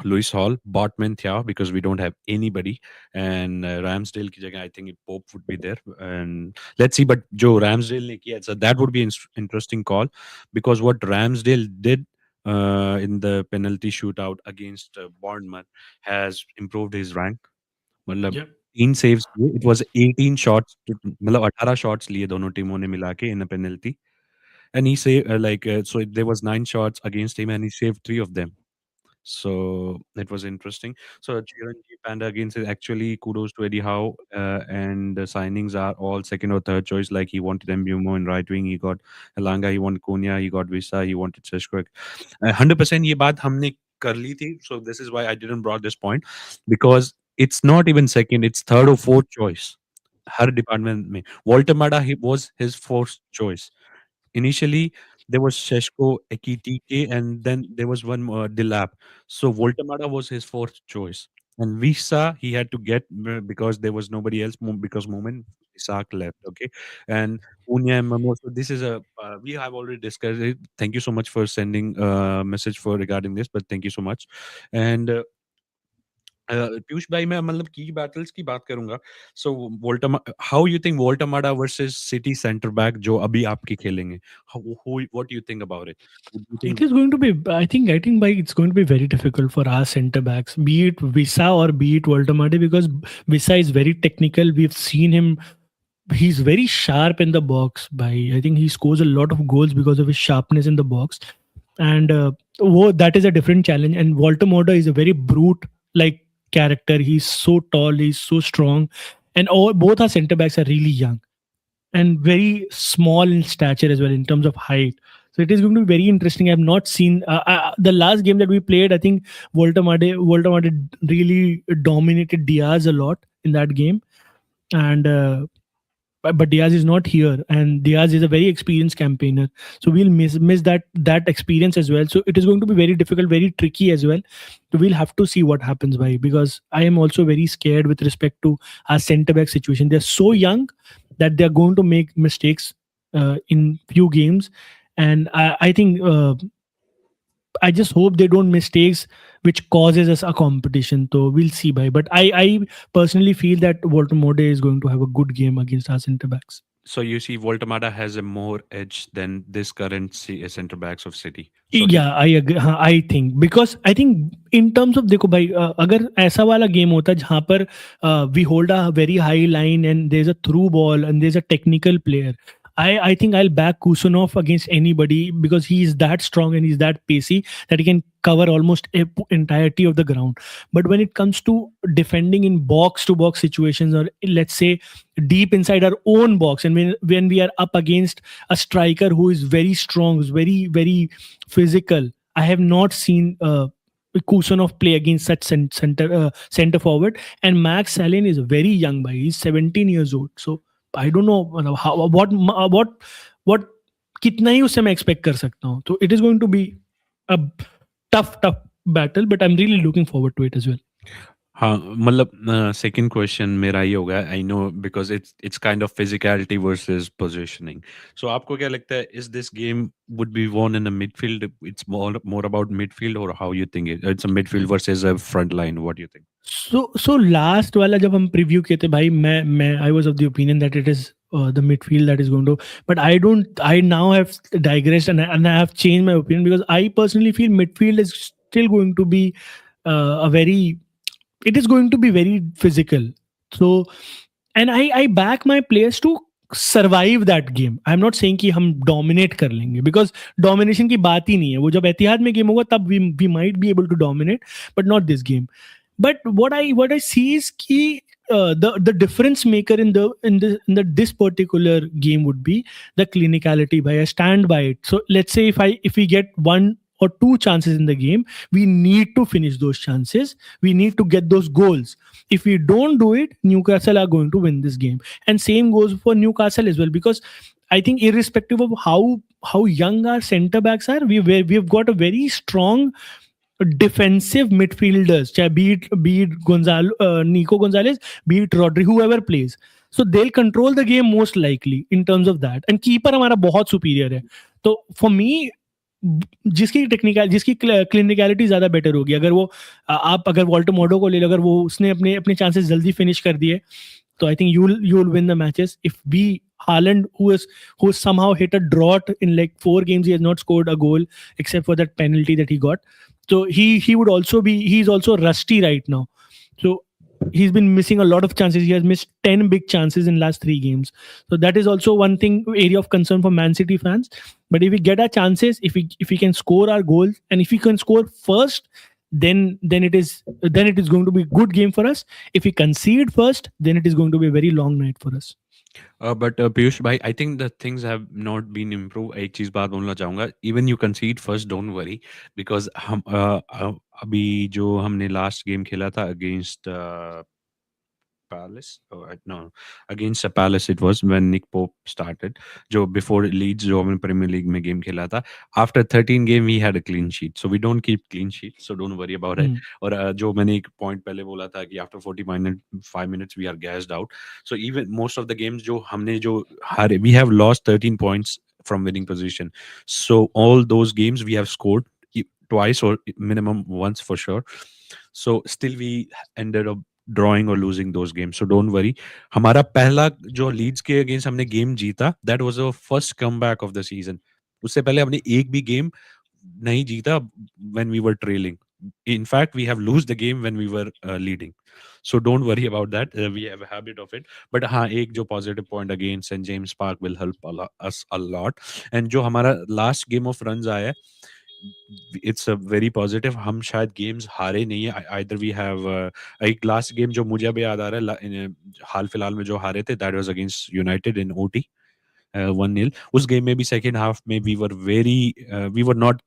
Lewis Hall, Botman Thia, because we don't have anybody, and Ramsdale ki jagah I think Pope would be there, and let's see. But Joe Ramsdale ne kiya, so that would be an interesting call, because what Ramsdale did in the penalty shootout against Bournemouth has improved his rank. मतलब Yeah. 3 saves किए. It was 18 shots, मतलब 18 shots लिए दोनों टीमों ने मिला के in a penalty, and he saved so there was 9 shots against him and he saved 3 of them. So it was interesting. So Chiranjeev Panda again says actually kudos to Eddie Howe, and the signings are all second or third choice. Like he wanted Mbumo in right wing, he got Elanga, he wanted Konya, he got Visa, he wanted Seshkwek. 100% ये बात हमने कर ली थी. So this is why I didn't brought this point, because it's not even second, it's third or fourth choice. Her department में Voltemada he was his fourth choice. Initially, there was Sheshko, Ekitike, and then there was one more, Dilap. So Voltemada was his fourth choice. And Visa, he had to get because there was nobody else because Moment Isak left. Okay. And Unya and Mamo. So this is we have already discussed it. Thank you so much for sending a message for regarding this, but thank you so much. And Piyush भाई मैं मतलब की battles की बात करूंगा so Woltemade how you think Woltemade versus City centre back जो अभी आपके खेलेंगे what you think about it you It think is going to be, I think, by it's going to be very difficult for our centre backs, be it Visa or be it Woltemade, because Visa is very technical. We've seen him; he's very sharp in the box. I think he scores a lot of goals because of his sharpness in the box, and that is a different challenge. And Woltemade is a very brute like character. He's so tall, he's so strong, and both our centre backs are really young and very small in stature as well in terms of height. So it is going to be very interesting. I've not seen the last game that we played. I think Voltemade really dominated Diaz a lot in that game, and but Diaz is not here, and Diaz is a very experienced campaigner. So we'll miss that experience as well. So it is going to be very difficult, very tricky as well. So we'll have to see what happens by, because I am also very scared with respect to our centre back situation. They're so young that they're going to make mistakes in few games, and I think I just hope they don't mistakes which causes us a competition. So we'll see by. But I personally feel that Voltemode is going to have a good game against our centre backs. so you see Voltemada has a more edge than this current center backs of City so he Yeah, I agree. हाँ, I think because I think in terms of देखो भाई अगर ऐसा वाला game होता जहाँ पर we hold a very high line and there's a through ball and there's a technical player, I think I'll back Kusunov against anybody because he is that strong and he's that pacey that he can cover almost entirety of the ground. But when it comes to defending in box to box situations, or let's say deep inside our own box, and when we are up against a striker who is very strong, who's very physical, I have not seen Kusunov play against such center forward. And Max Salin is very young, by he's 17 years old. So I don't know मतलब how what कितना ही उससे मैं expect कर सकता हूँ. तो it is going to be a tough battle, but I'm really looking forward to it as well. हाँ मतलब सेकंड क्वेश्चन मेरा ही होगा I know because it's kind of physicality versus positioning so आपको क्या लगता है is this game would be won in the midfield it's more about midfield or how you think it's a midfield versus a front line what do you think So last वाला जब हम preview किए थे भाई मैं I was of the opinion that it is the midfield that is going to, but I now have digressed and I have changed my opinion because I personally feel midfield is still going to be a very, it is going to be very physical. So and I back my players to survive that game. I'm not saying कि हम dominate कर लेंगे because domination की बात ही नहीं है. वो जब एतिहाद में गेम होगा तब we might be able to dominate, but not this game. But what I see is कि the difference maker in this particular game would be the clinicality. By I stand by it. So let's say if we get one or two chances in the game, we need to finish those chances. We need to get those goals. If we don't do it, Newcastle are going to win this game. And same goes for Newcastle as well, because I think irrespective of how young our centre backs are, we've got a very strong defensive midfielders, be it Nico Gonzalez, be it Rodri, whoever plays. So they'll control the game most likely in terms of that. And keeper हमारा बहुत superior है. So for me, जिसकी क्लिनिकलिटी ज़्यादा better होगी। अगर वो आप अगर वोल्टोमोडो को ले लो, अगर वो उसने अपने अपने चांसेस जल्दी फिनिश कर दिए, so I think you'll win the matches. If B Haaland, who somehow hit a drought in like 4 games, he has not scored a goal except for that penalty that he got. So he would also be, he's also rusty right now. So he's been missing a lot of chances. He has missed 10 big chances in last 3 games. So that is also one thing, area of concern for Man City fans. But if we get our chances, if we can score our goals, and if we can score first, then it is going to be a good game for us. If we concede first, then it is going to be a very long night for us. But Piyush bhai, I think the things have not been improved. एक चीज बात बोलना चाहूंगा. Even you concede first, don't worry, because हम अभी जो हमने last game खेला था against Palace. Oh, no, against the Palace it was when Nick Pope started. जो before Leeds जो हमने Premier League में game खेला था. After 13 game we had a clean sheet. So we don't keep clean sheet. So don't worry about it. Hmm. और जो मैंने एक point पहले बोला था कि after 5 minutes we are gassed out. So even most of the games जो हमने जो हारे, we have lost 13 points from winning position. So all those games we have scored twice or minimum once for sure. So still we ended up drawing or losing those games. So don't worry. हमारा पहला जो Leeds के against हमने game जीता, that was our first comeback of the season. उससे पहले हमने एक भी गेम नहीं जीता when we were trailing. In fact, we have lost the game when we were leading. So don't worry about that. We have a habit of it. But हाँ, एक जो positive point again St James Park will help us a lot. And जो हमारा last game of runs आया है, it's a very positive. हम शायद games हारे नहीं है. Either we have एक लास्ट गेम जो मुझे अभी याद आ रहा है हाल फिलहाल में जो हारे थे, that was against United in OT. 1-0 उस गेम में भी सेकेंड हाफ में we were not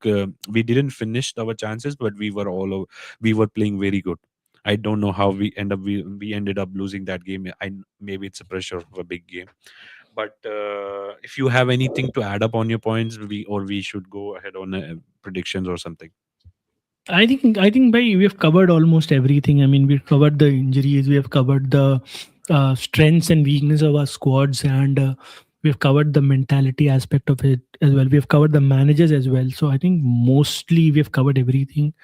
we didn't finish our chances, but we were playing very good. I don't know how we ended up losing that game. Maybe it's a pressure of a big game. But if you have anything to add up on your points, we should go ahead on predictions or something. I think by we have covered almost everything. I mean, we've covered the injuries, we have covered the strengths and weakness of our squads, and we've covered the mentality aspect of it as well. We've covered the managers as well. So I think mostly we've covered everything.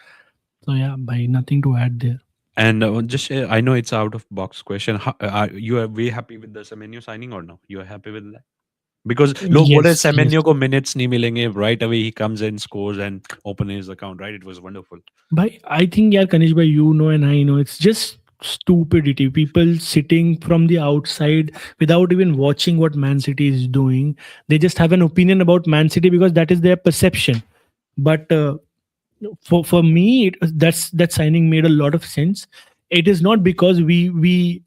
So yeah, by nothing to add there. And just I know it's out of box question. Are you are we happy with the Semenyo signing or no? You are happy with that? Because लोग बोल रहे Yes, yes. Semenyo को minutes नहीं मिलेंगे. Right away he comes in, scores and open his account. Right, it was wonderful. But I think, yeah, Kanish, bhai, you know, and I know, it's just stupidity. People sitting from the outside without even watching what Man City is doing. They just have an opinion about Man City because that is their perception. But for me, that signing made a lot of sense. It is not because we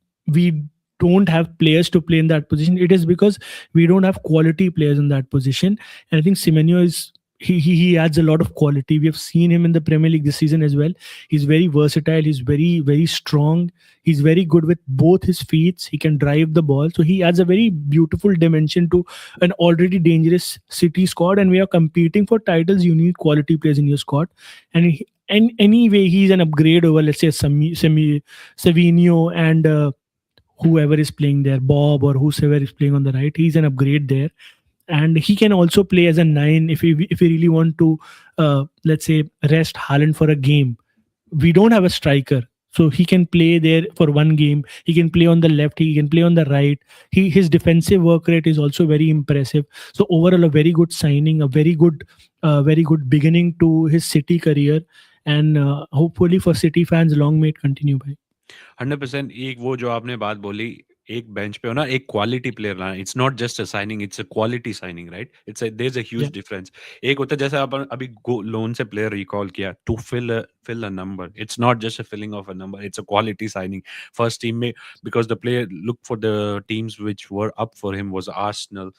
don't have players to play in that position. It is because we don't have quality players in that position. And I think Semenyo is, he adds a lot of quality. We have seen him in the Premier League this season as well. He's very versatile. He's very strong. He's very good with both his feet. He can drive the ball. So he adds a very beautiful dimension to an already dangerous City squad. And we are competing for titles. You need quality players in your squad. And anyway, he's an upgrade over, let's say, Savinho and whoever is playing there, Bob or whoever is playing on the right. He's an upgrade there, and he can also play as a 9 if we really want to, let's say, rest Haaland for a game. We don't have a striker, so he can play there for one game. He can play on the left, he can play on the right. His defensive work rate is also very impressive. So overall, a very good signing, a very good beginning to his City career, and hopefully for City fans, long may it continue. By 100%. एक वो जो आपने बात बोली, एक bench पे हो ना, एक क्वालिटी प्लेयर लाना. It's not just a signing, it's a quality signing, right? There is a huge yeah, difference. एक होता है जैसे आप अभी लोन से प्लेयर रिकॉल किया, to fill a number. It's not just a filling of a number, it's a quality signing. First team में, because the player look for the teams which were up for him was Arsenal,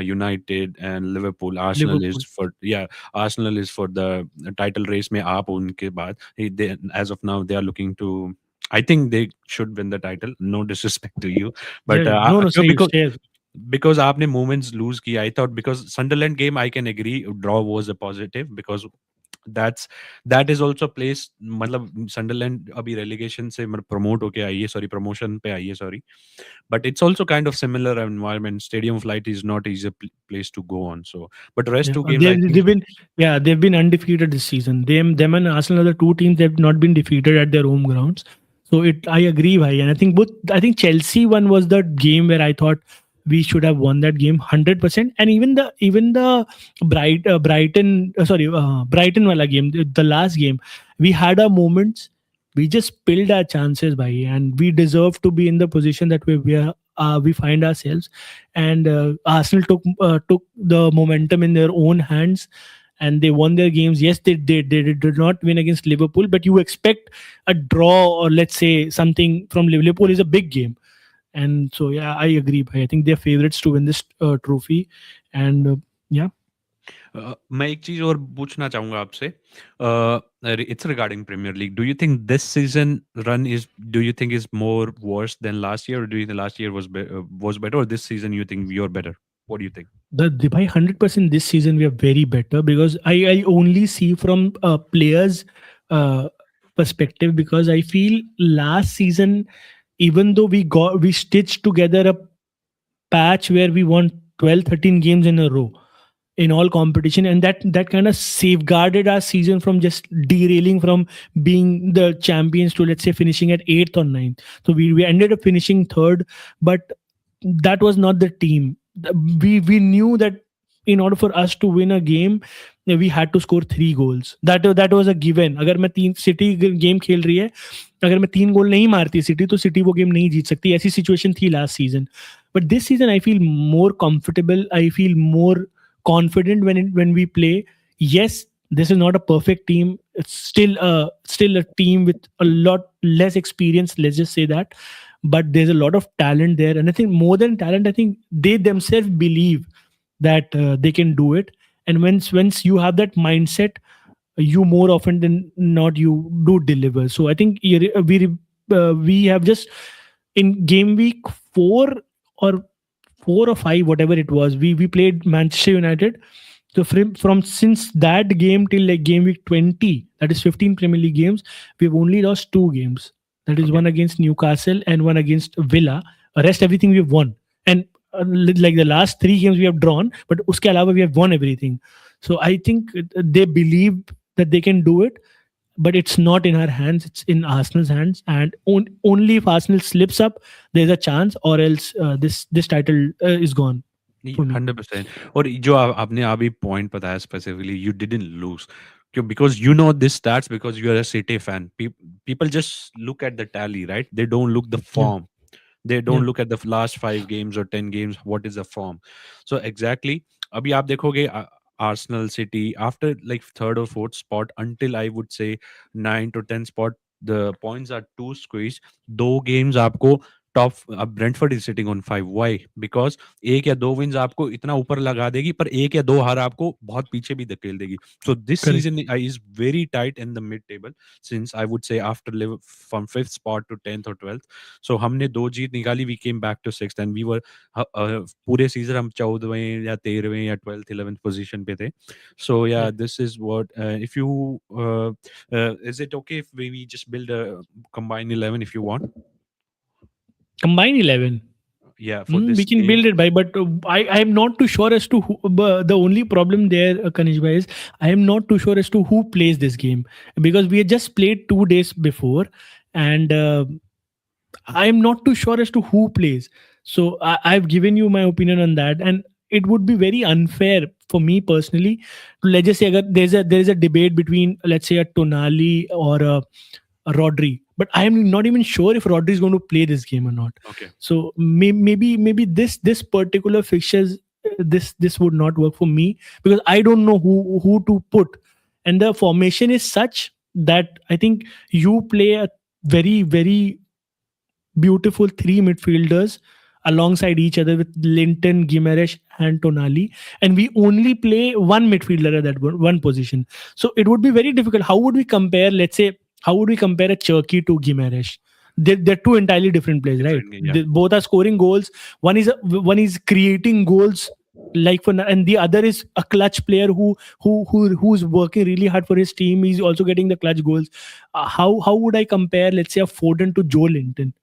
United and Liverpool. Arsenal is Liverpool. for, yeah, Arsenal is for the title race में आप उनके बाद, as of now they are looking to, I think they should win the title. No disrespect to you, Yeah, but yeah. No, no, say because आपने moments lose किया. I thought because Sunderland game I can agree draw was a positive because that's that is also place, मतलब Sunderland अभी relegation से promote होके आई है, sorry promotion पे आई है, sorry, but it's also kind of similar environment. Stadium flight is not easy place to go on. So but rest Yeah, two games I think. they've been, yeah, they've been undefeated this season. Them and Arsenal are the two teams that have not been defeated at their home grounds. So I agree, bhai. And I think both, I think Chelsea one was the game where I thought we should have won that game 100%. And even the Brighton wala game, the last game, we had our moments. We just spilled our chances, bhai, and we deserve to be in the position that we find ourselves. And Arsenal took the momentum in their own hands, and they won their games. Yes, they did not win against Liverpool, but you expect a draw, or let's say something from Liverpool is a big game. And so yeah, I agree. I think they're favorites to win this trophy. And yeah. मैं एक चीज और पूछना चाहूंगा आपसे, it's regarding Premier League. Do you think this season run is, do you think is more worse than last year, do you think last year was better, और this season you think we are better? What do you think? The by 100% this season we are very better, because I only see from players uh, perspective, because I feel last season, even though we stitched together a patch where we won 12 13 games in a row in all competition, and that kind of safeguarded our season from just derailing from being the champions to, let's say, finishing at 8th or ninth. So we ended up finishing third, but that was not the team. We knew that in order for us to win a game, we had to score 3 goals. That was a given. अगर मैं तीन city game खेल रही है, अगर मैं 3 गोल नहीं मारती सिटी, तो सिटी वो गेम नहीं जीत सकती. ऐसी सिचुएशन थी last season. But this season I feel more comfortable, I feel more confident when we play. Yes, this is not a perfect team. It's still a team with a lot less experience, let's just say that. But there's a lot of talent there, and I think more than talent, I think they themselves believe that they can do it. And once you have that mindset, you more often than not you do deliver. So I think we have just, in game week 4 or 4 or 5, whatever it was, we played Manchester United. So from since that game till like game week 20, that is 15 Premier League games, we've only lost 2 games. That is Okay. one against Newcastle and one against Villa. Rest everything we've won. And like the last 3 games we have drawn, but uske alawa we have won everything. So I think they believe that they can do it, but it's not in our hands. It's in Arsenal's hands, and only if Arsenal slips up, there's a chance, or else this title is gone for me. 100%. और जो आपने अभी point बताया specifically, you didn't lose, क्यों? Because you know this stats, because you are a City fan. People just look at the tally, right? They don't look the Yeah, form. They yeah, don't look at the last 5 games or 10 games. What is the form? So exactly, abhi aap dekhoge Arsenal, City, after like third or fourth spot, until I would say 9 to 10 spot, the points are too squeezed. 2 games आपको top, अब Brentford is sitting on 5. Why? Because एक या दो wins आपको इतना ऊपर लगा देगी, पर एक या दो हार आपको बहुत पीछे भी धकेल देगी. So this correct. Season is very tight in the mid table, since I would say after live from 5th spot to 10th or 12th. So हमने 2 जीत निकाली, we came back to 6th, and we were पूरे season हम 14वें या 13वें या 12th 11th position पे थे. सो या Yeah, this is what, if you is it okay if we just build a combined 11 if you want? combine 11. Yeah, for We this can game. build it by, but I am not too sure as to who. The only problem there, Kanish bhai, is I am not too sure as to who plays this game, because we had just played 2 days before, and I'm not too sure as to who plays. So I've given you my opinion on that, and it would be very unfair for me personally to, let's just say, there's a debate between, let's say, a Tonali or a Rodri, but I am not even sure if Rodri is going to play this game or not. Okay. So maybe this particular fixtures, this would not work for me, because I don't know who to put, and the formation is such that I think you play a very beautiful 3 midfielders alongside each other with Linton, Gimaresh, and Tonali, and we only play one midfielder at that one position. So it would be very difficult. How would we compare? Let's say, how would we compare a Cherky to Gimaresh? They're two entirely different players, right? Different game, yeah. Both are scoring goals. One is creating goals like for, and the other is a clutch player who's working really hard for his team. He's also getting the clutch goals. How would I compare, let's say, a Foden to Joe Linton?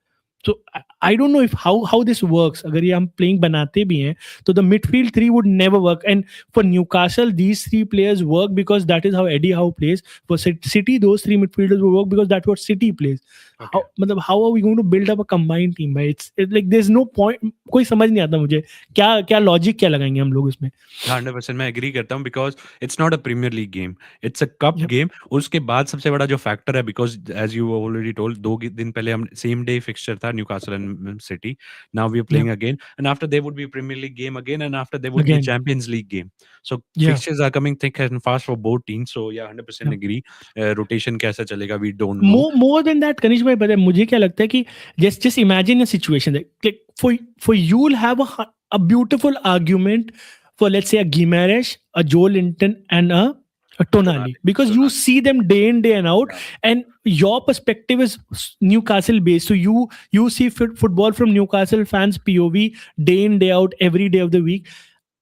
So I don't know if how this works. अगर ये हम playing बनाते भी हैं तो the midfield three would never work. And for Newcastle, these three players work because that is how Eddie Howe plays. For City, those three midfielders will work because that's what City plays. Okay. मतलब how are we going to build up a combined team भाई? It's like there's no point. कोई समझ नहीं आता मुझे क्या क्या logic क्या लगाएंगे हम लोग उसमें. 100% मैं एग्री करता हूँ because it's not a Premier League game, it's a cup Yep. Game. उसके बाद सबसे बड़ा जो फैक्टर है, because as you already told, दिन पहले हम सेम डे फिक्सचर था Newcastle and City. Now we are Yeah. Playing again and after there would be Premier League game again and after there would be Again. Champions League game. So Yeah. Fixtures are coming thick and fast for both teams. So yeah 100% Yeah. Agree. Rotation कैसा चलेगा we don't know. More than that, Kanish भाई, पता है मुझे क्या लगता है कि just imagine a situation that, like, for you'll have a beautiful argument for, let's say, a Gimaresh, a Joe Linton, and a Tonali, because you see them day in day and out, and your perspective is Newcastle based, so you see football from Newcastle fans POV day in day out every day of the week.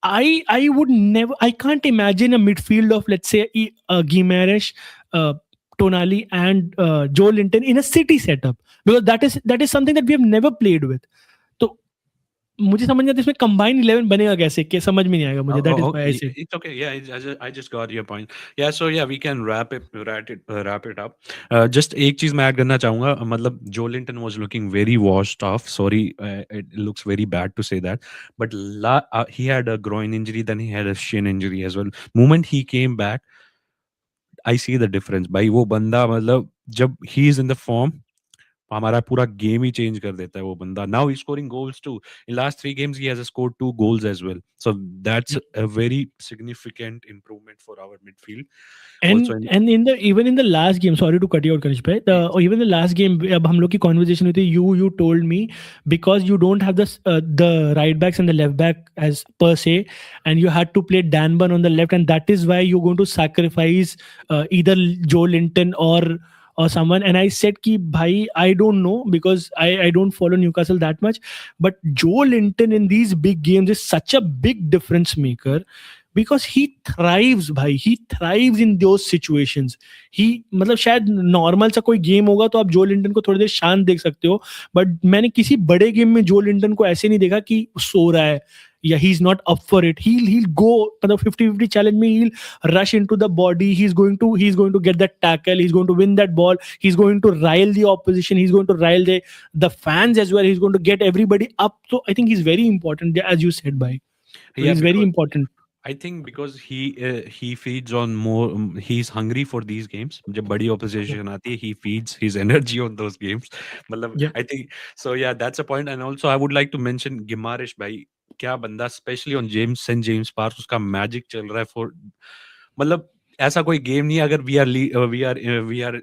I would never, I can't imagine a midfield of, let's say, Gimaresh, Tonali, and Joe Linton in a City setup, because that is something that we have never played with. तो मुझे समझ नहीं आता इसमें combine 11 बनेगा कैसे, कि समझ में नहीं आएगा मुझे. दैट इज व्हाई आई से. It's okay. Yeah, I just got your point. Yeah, so yeah, we can wrap it up. Just एक चीज मैं ऐड करना चाहूंगा. मतलब Joe Linton was looking very washed off. Sorry, it looks very bad to say that, but he had a groin injury, then he had a shin injury as well. Moment he came back, I see the difference. भाई वो बंदा, मतलब जब he is in the form, हमारा पूरा game ही change कर देता है वो बंदा. Now he scoring goals too. In last 3 games he has scored 2 goals as well. So that's a very significant improvement for our midfield. Also in And in the, even in the last game, sorry to cut you out, Kanish bhai, or even the last game, अब हम लोग की conversation हुई थी, you told me, because you don't have the right backs and the left back as per se, and you had to play Dan Burn on the left, and that is why you're going to sacrifice either Joe Linton or someone. And I said ki bhai, I don't know, because I don't follow Newcastle that much, but Joe Linton in these big games is such a big difference maker, because he thrives bhai, he thrives in those situations. he मतलब शायद normal सा कोई game होगा तो आप जो Linton को थोड़ी देर शांत देख सकते हो, बट मैंने किसी बड़े गेम में जो लिंटन को ऐसे नहीं देखा कि सो रहा है या he is not up for it. He'll go, मतलब 50-50 challenge में he'll rush into the body. He's going to get that tackle. He's going to win that ball. He's going to rile the opposition. He's going to rile the fans as well. He's going to get everybody up. So I think he's very important, as you said, bhai. So yeah, he's very important. I think because he feeds on more. He's hungry for these games. जब बड़ी opposition आती है, he feeds his energy on those games. मतलब Yeah. I think so. Yeah, that's a point. And also I would like to mention Gimaresh भाई, क्या बंदा, especially on St James Park, उसका magic चल रहा है for. मतलब ऐसा कोई गेम नहीं है, अगर we are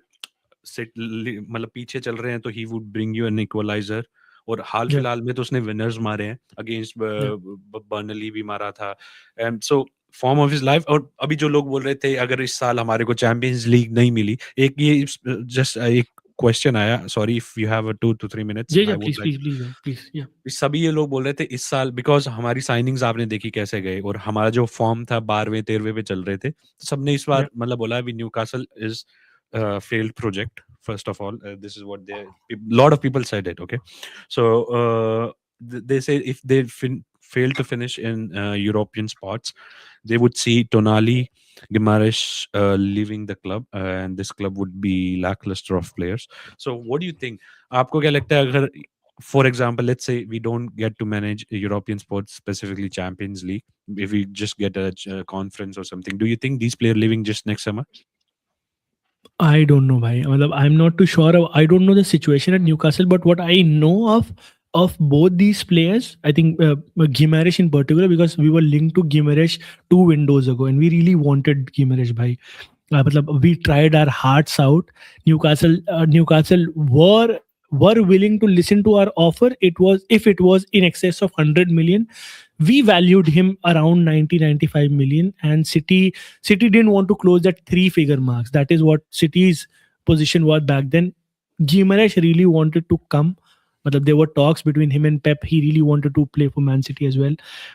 मतलब पीछे चल रहे हैं तो he would bring you an equalizer. और हाल Yeah. फिलहाल में तो उसने विनर्स मारे हैं अगेंस्ट Yeah. बर्नली भी मारा था. And so form of his life. और अभी जो लोग बोल रहे थे अगर इस साल हमारे को चैंपियंस लीग नहीं मिली, एक ये जस्ट एक क्वेश्चन आया. Sorry if you have 2 to 3 minutes. Yeah, I yeah, would please, like. please, please, please. Yeah. सभी ये लोग बोल रहे थे इस साल, बिकॉज हमारी साइनिंग्स आपने देखी कैसे गए, और हमारा जो फॉर्म था 12वें 13वें पे चल रहे थे, तो सबने इस बार Yeah. मतलब बोला we Newcastle is failed project. First of all, this is what lot of people said it. Okay, so they say if they fail to finish in European spots, they would see Tonali, Gimaresh leaving the club, and this club would be lackluster of players. So what do you think? आपको क्या लगता है अगर, for example, let's say we don't get to manage European sports, specifically Champions League, if we just get a conference or something, do you think these players leaving just next summer? I don't know, bhai. मतलब, I'm not too sure. I don't know the situation at Newcastle, but what I know of both these players, I think Gimaresh in particular, because we were linked to Gimaresh 2 windows ago, and we really wanted Gimaresh, bhai. मतलब, we tried our hearts out. Newcastle were willing to listen to our offer. If it was in excess of 100 million, we valued him around 90-95 million, and City didn't want to close that 3-figure marks. That is what City's position was back then. Gimaresh really wanted to come. Matlab, there were talks between him and Pep. He really wanted to play for Man City as well,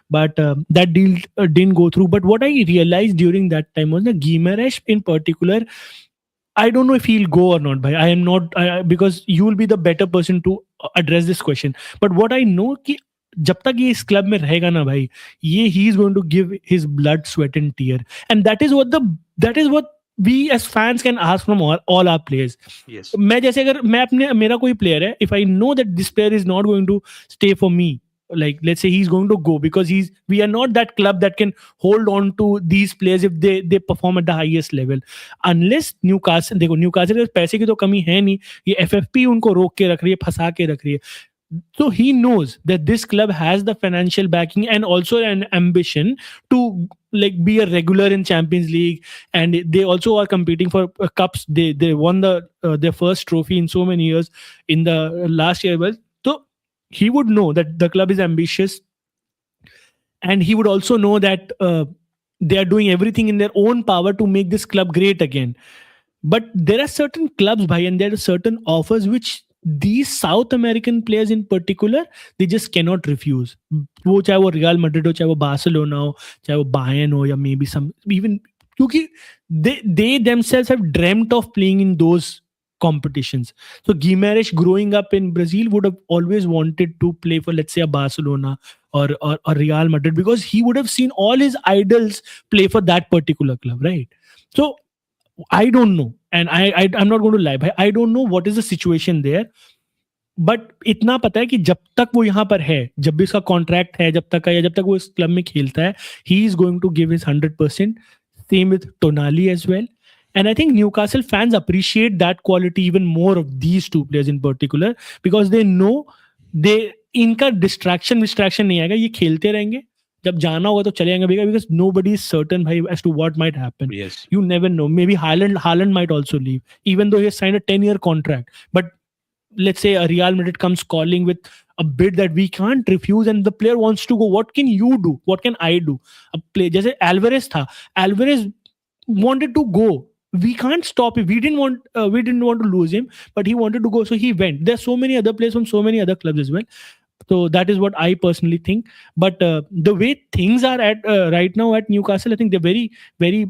but that deal didn't go through. But what I realized during that time was that Gimaresh in particular, I don't know if he'll go or not. Bhai. I am not because you will be the better person to address this question. But what I know कि जब तक ये इस club में रहेगा ना भाई, ये he is going to give his blood, sweat and tear, and that is what we as fans can ask from all our players. Yes. मैं जैसे अगर मैं अपने मेरा कोई प्लेयर है, if I know that this player is not going to stay for me, like let's say he's going to go because we are not that club that can hold on to these players if they perform at the highest level, unless Newcastle, देखो Newcastle के पैसे की तो कमी है नहीं, ये FFP उनको रोक के रख रही है, फंसा के रख रही है. So he knows that this club has the financial backing and also an ambition to like be a regular in Champions League, and they also are competing for cups. They won their first trophy in so many years in the last year. So he would know that the club is ambitious, and he would also know that they are doing everything in their own power to make this club great again. But there are certain clubs, bhai, and there are certain offers which these South American players in particular, they just cannot refuse. वो चाहे वो real Madrid हो, चाहे वो Barcelona हो, चाहे वो Bayern हो, या maybe some even, क्योंकि they themselves have dreamt of playing in those competitions. So Guimaraes growing up in Brazil would have always wanted to play for, let's say, a Barcelona or Real Madrid, because he would have seen all his idols play for that particular club, right? So I don't know, and I'm not going to lie, I don't know what is the situation there. But इतना पता है कि जब तक वो यहाँ पर है, जब भी उसका कॉन्ट्रैक्ट है, जब तक का, या जब तक वो इस क्लब में खेलता है, he is going to give his 100%. Same with Tonali as well. And I think Newcastle fans appreciate that quality even more of these two players in particular, because they know they इनका distraction नहीं आएगा, ये खेलते रहेंगे, जब जाना होगा तो चले जाएंगे भैया, because nobody is certain भाई as to what might happen. Yes. You never know. Maybe Haaland might also leave, even though he has signed a 10-year contract. But let's say a Real Madrid comes calling with a bid that we can't refuse, and the player wants to go. What can you do? What can I do? A play जैसे Alvarez था. Alvarez wanted to go. We can't stop him. We didn't want to lose him, but he wanted to go, so he went. There's so many other players from so many other clubs as well. So that is what I personally think. But the way things are at right now at Newcastle, I think they're very, very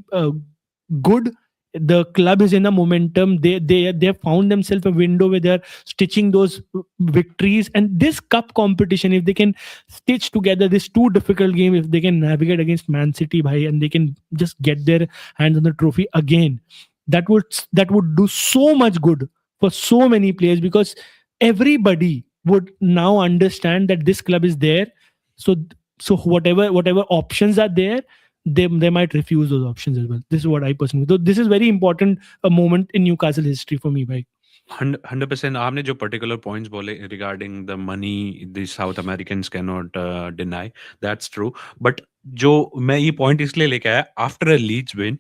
good. The club is in a momentum. They have found themselves a window where they're stitching those victories, and this cup competition, if they can stitch together this two difficult game, if they can navigate against Man City, bhai, and they can just get their hands on the trophy again, that would do so much good for so many players, because everybody would now understand that this club is there. So whatever options are there, they might refuse those options as well. This is what I personally. So this is very important a moment in Newcastle history for me, bhai. 100%. आपने जो particular points बोले regarding the money, the South Americans cannot deny. That's true. But जो मैं ये point इसलिए लेके आया, after a Leeds win,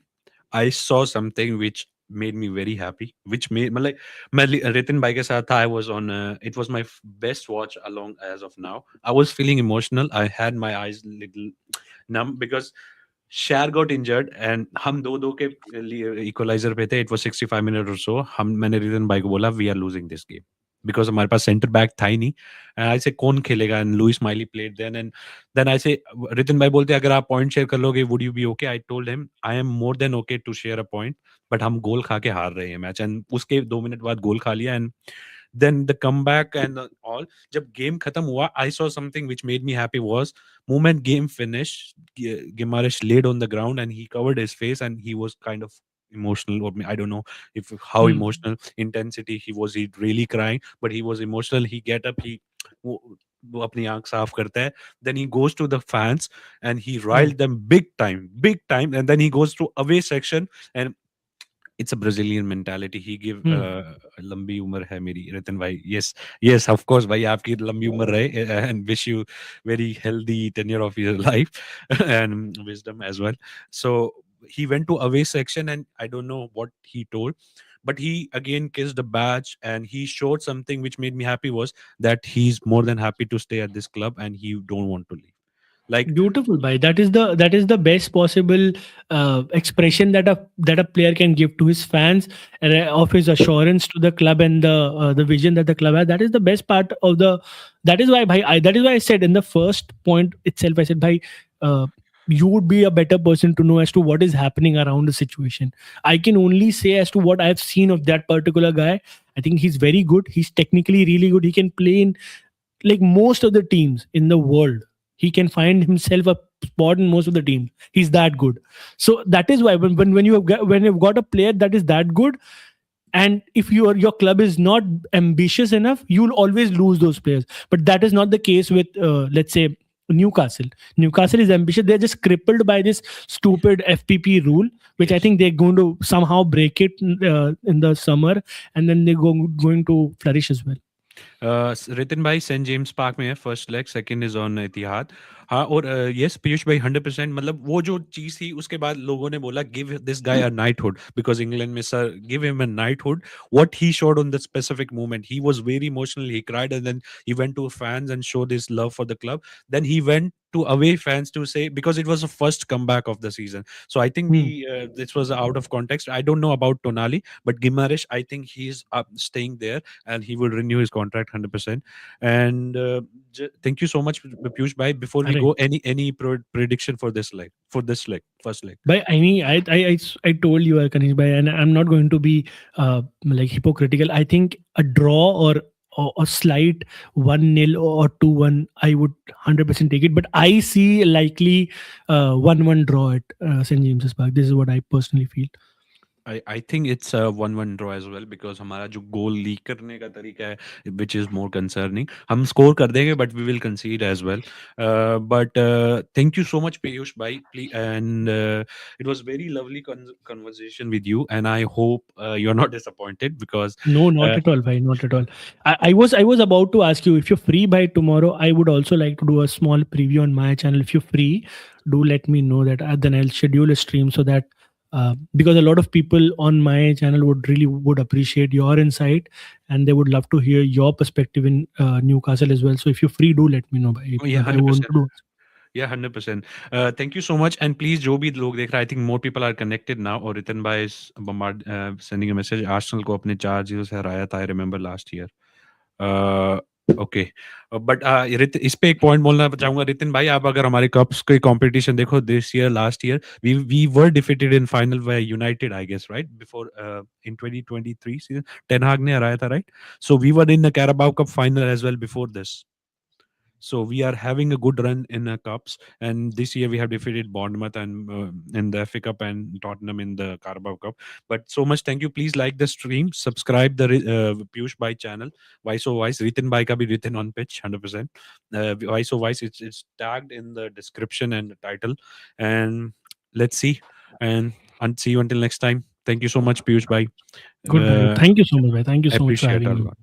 I saw something which made me very happy. Which made मतलब मैं रितिन भाई के साथ था. I was on. It was my best watch along as of now. I was feeling emotional. I had my eyes little numb because Share got injured and हम दो के equaliser पे थे. It was 65 minutes or so. मैंने रिदन भाई को बोला we are losing this game because हमारे पास सेंटर बैक था ही नहीं. And I say कौन खेलेगा, and Luis Miley played then I say रिदन भाई बोलते अगर आप पॉइंट शेयर कर लोगे would you be okay? I told him I am more than okay to share a point, but हम गोल खा के हार रहे हैं मैच. एंड उसके 2 मिनट बाद गोल खा लिया. And then the comeback and all, जब game खत्म हुआ, I saw something which made me happy was moment game finished, Gimaresh laid on the ground and he covered his face and he was kind of emotional, or I don't know if how emotional intensity he really crying, but he was emotional. He get up, वो अपनी आंख साफ करता है, then he goes to the fans and he riled them big time, and then he goes to away section. And it's a Brazilian mentality. He give लंबी उम्र है मेरी रतन भाई. Yes, of course भाई, आपकी लंबी उम्र रहे, and wish you very healthy tenure of your life and wisdom as well. So he went to away section and I don't know what he told, but he again kissed the badge and he showed something which made me happy was that he's more than happy to stay at this club and he don't want to leave. Like, Beautiful, bhai. That is the best possible expression that a player can give to his fans, and of his assurance to the club, and the vision that the club has. That is the best part of the. That is why, bhai. That is why I said in the first point itself. I said, bhai, uh, you would be a better person to know as to what is happening around the situation. I can only say as to what I've seen of that particular guy. I think he's very good. He's technically really good. He can play in like most of the teams in the world. He can find himself a spot in most of the teams. He's that good. So that is why when when you've got a player that is that good, and if your club is not ambitious enough, you'll always lose those players. But that is not the case with let's say Newcastle. Newcastle is ambitious. They're just crippled by this stupid FPP rule, which I yes. think they're going to somehow break it in the summer, and then they're going to flourish as well. रितिन भाई Saint James Park में है first leg, second is on Etihad. हाँ, और yes Piyush भाई 100%, मतलब वो जो चीज थी उसके बाद लोगों ने बोला give this guy a knighthood, because England में sir give him a knighthood. What he showed on the specific moment, he was very emotional, he cried and then he went to fans and showed his love for the club. Then he went to away fans to say, because it was the first comeback of the season. So I think we Hmm. this was out of context. I don't know about Tonali, but Gimarish, I think he's staying there and he will renew his contract 100%. And thank you so much, Piyush bhai. Before we Correct. go, any prediction for this leg, first leg? But I mean, I told you, Kanish bhai, and I'm not going to be like hypocritical. I think a draw or a slight 1-0 or 2-1, I would 100% take it. But I see likely 1-1 draw at St James's Park. This is what I personally feel. I think it's a 1-1 draw as well, because हमारा जो गोल leak करने का तरीका है, which is more concerning. हम score कर देंगे but we will concede as well. But thank you so much Piyush bhai, and it was very lovely conversation with you, and I hope you're not disappointed, because No, not uh, at all, bhai. Not at all. I was about to ask you if you're free by tomorrow. I would also like to do a small preview on my channel. If you're free, do let me know that. Then I'll schedule a stream so that because a lot of people on my channel would appreciate your insight, and they would love to hear your perspective in Newcastle as well. So if you're free, do let me know, bhai. yeah, I want 100%. to do. Yeah, 100%. Thank you so much. And please, जो भी लोग देख रहा है, I think more people are connected now. और रितन भाई is sending a message. Arsenal को अपने 4-0 से हराया था, I remember last year. Okay, but इस पे एक पॉइंट बोलना चाहूंगा रितिन भाई, आप अगर हमारे कप्स के कंपटीशन देखो, this year last year we were defeated in final by United, I guess, right, before in 2023 season Ten Hag ने हराया था, right? So we were in the Carabao Cup final as well before this. So we are having a good run in cups, and this year we have defeated Bournemouth and in the FA Cup, and Tottenham in the Carabao Cup. But so much thank you. Please like the stream, subscribe the Piyush Bhai channel. Why so wise? Written by ka bhi written on pitch 100%. Why so wise? It's tagged in the description and the title. And let's see, and see you until next time. Thank you so much, Piyush Bhai. Good, bhai. Uh, Thank you so much, bhai. Thank you so much for appreciate having a me. lot.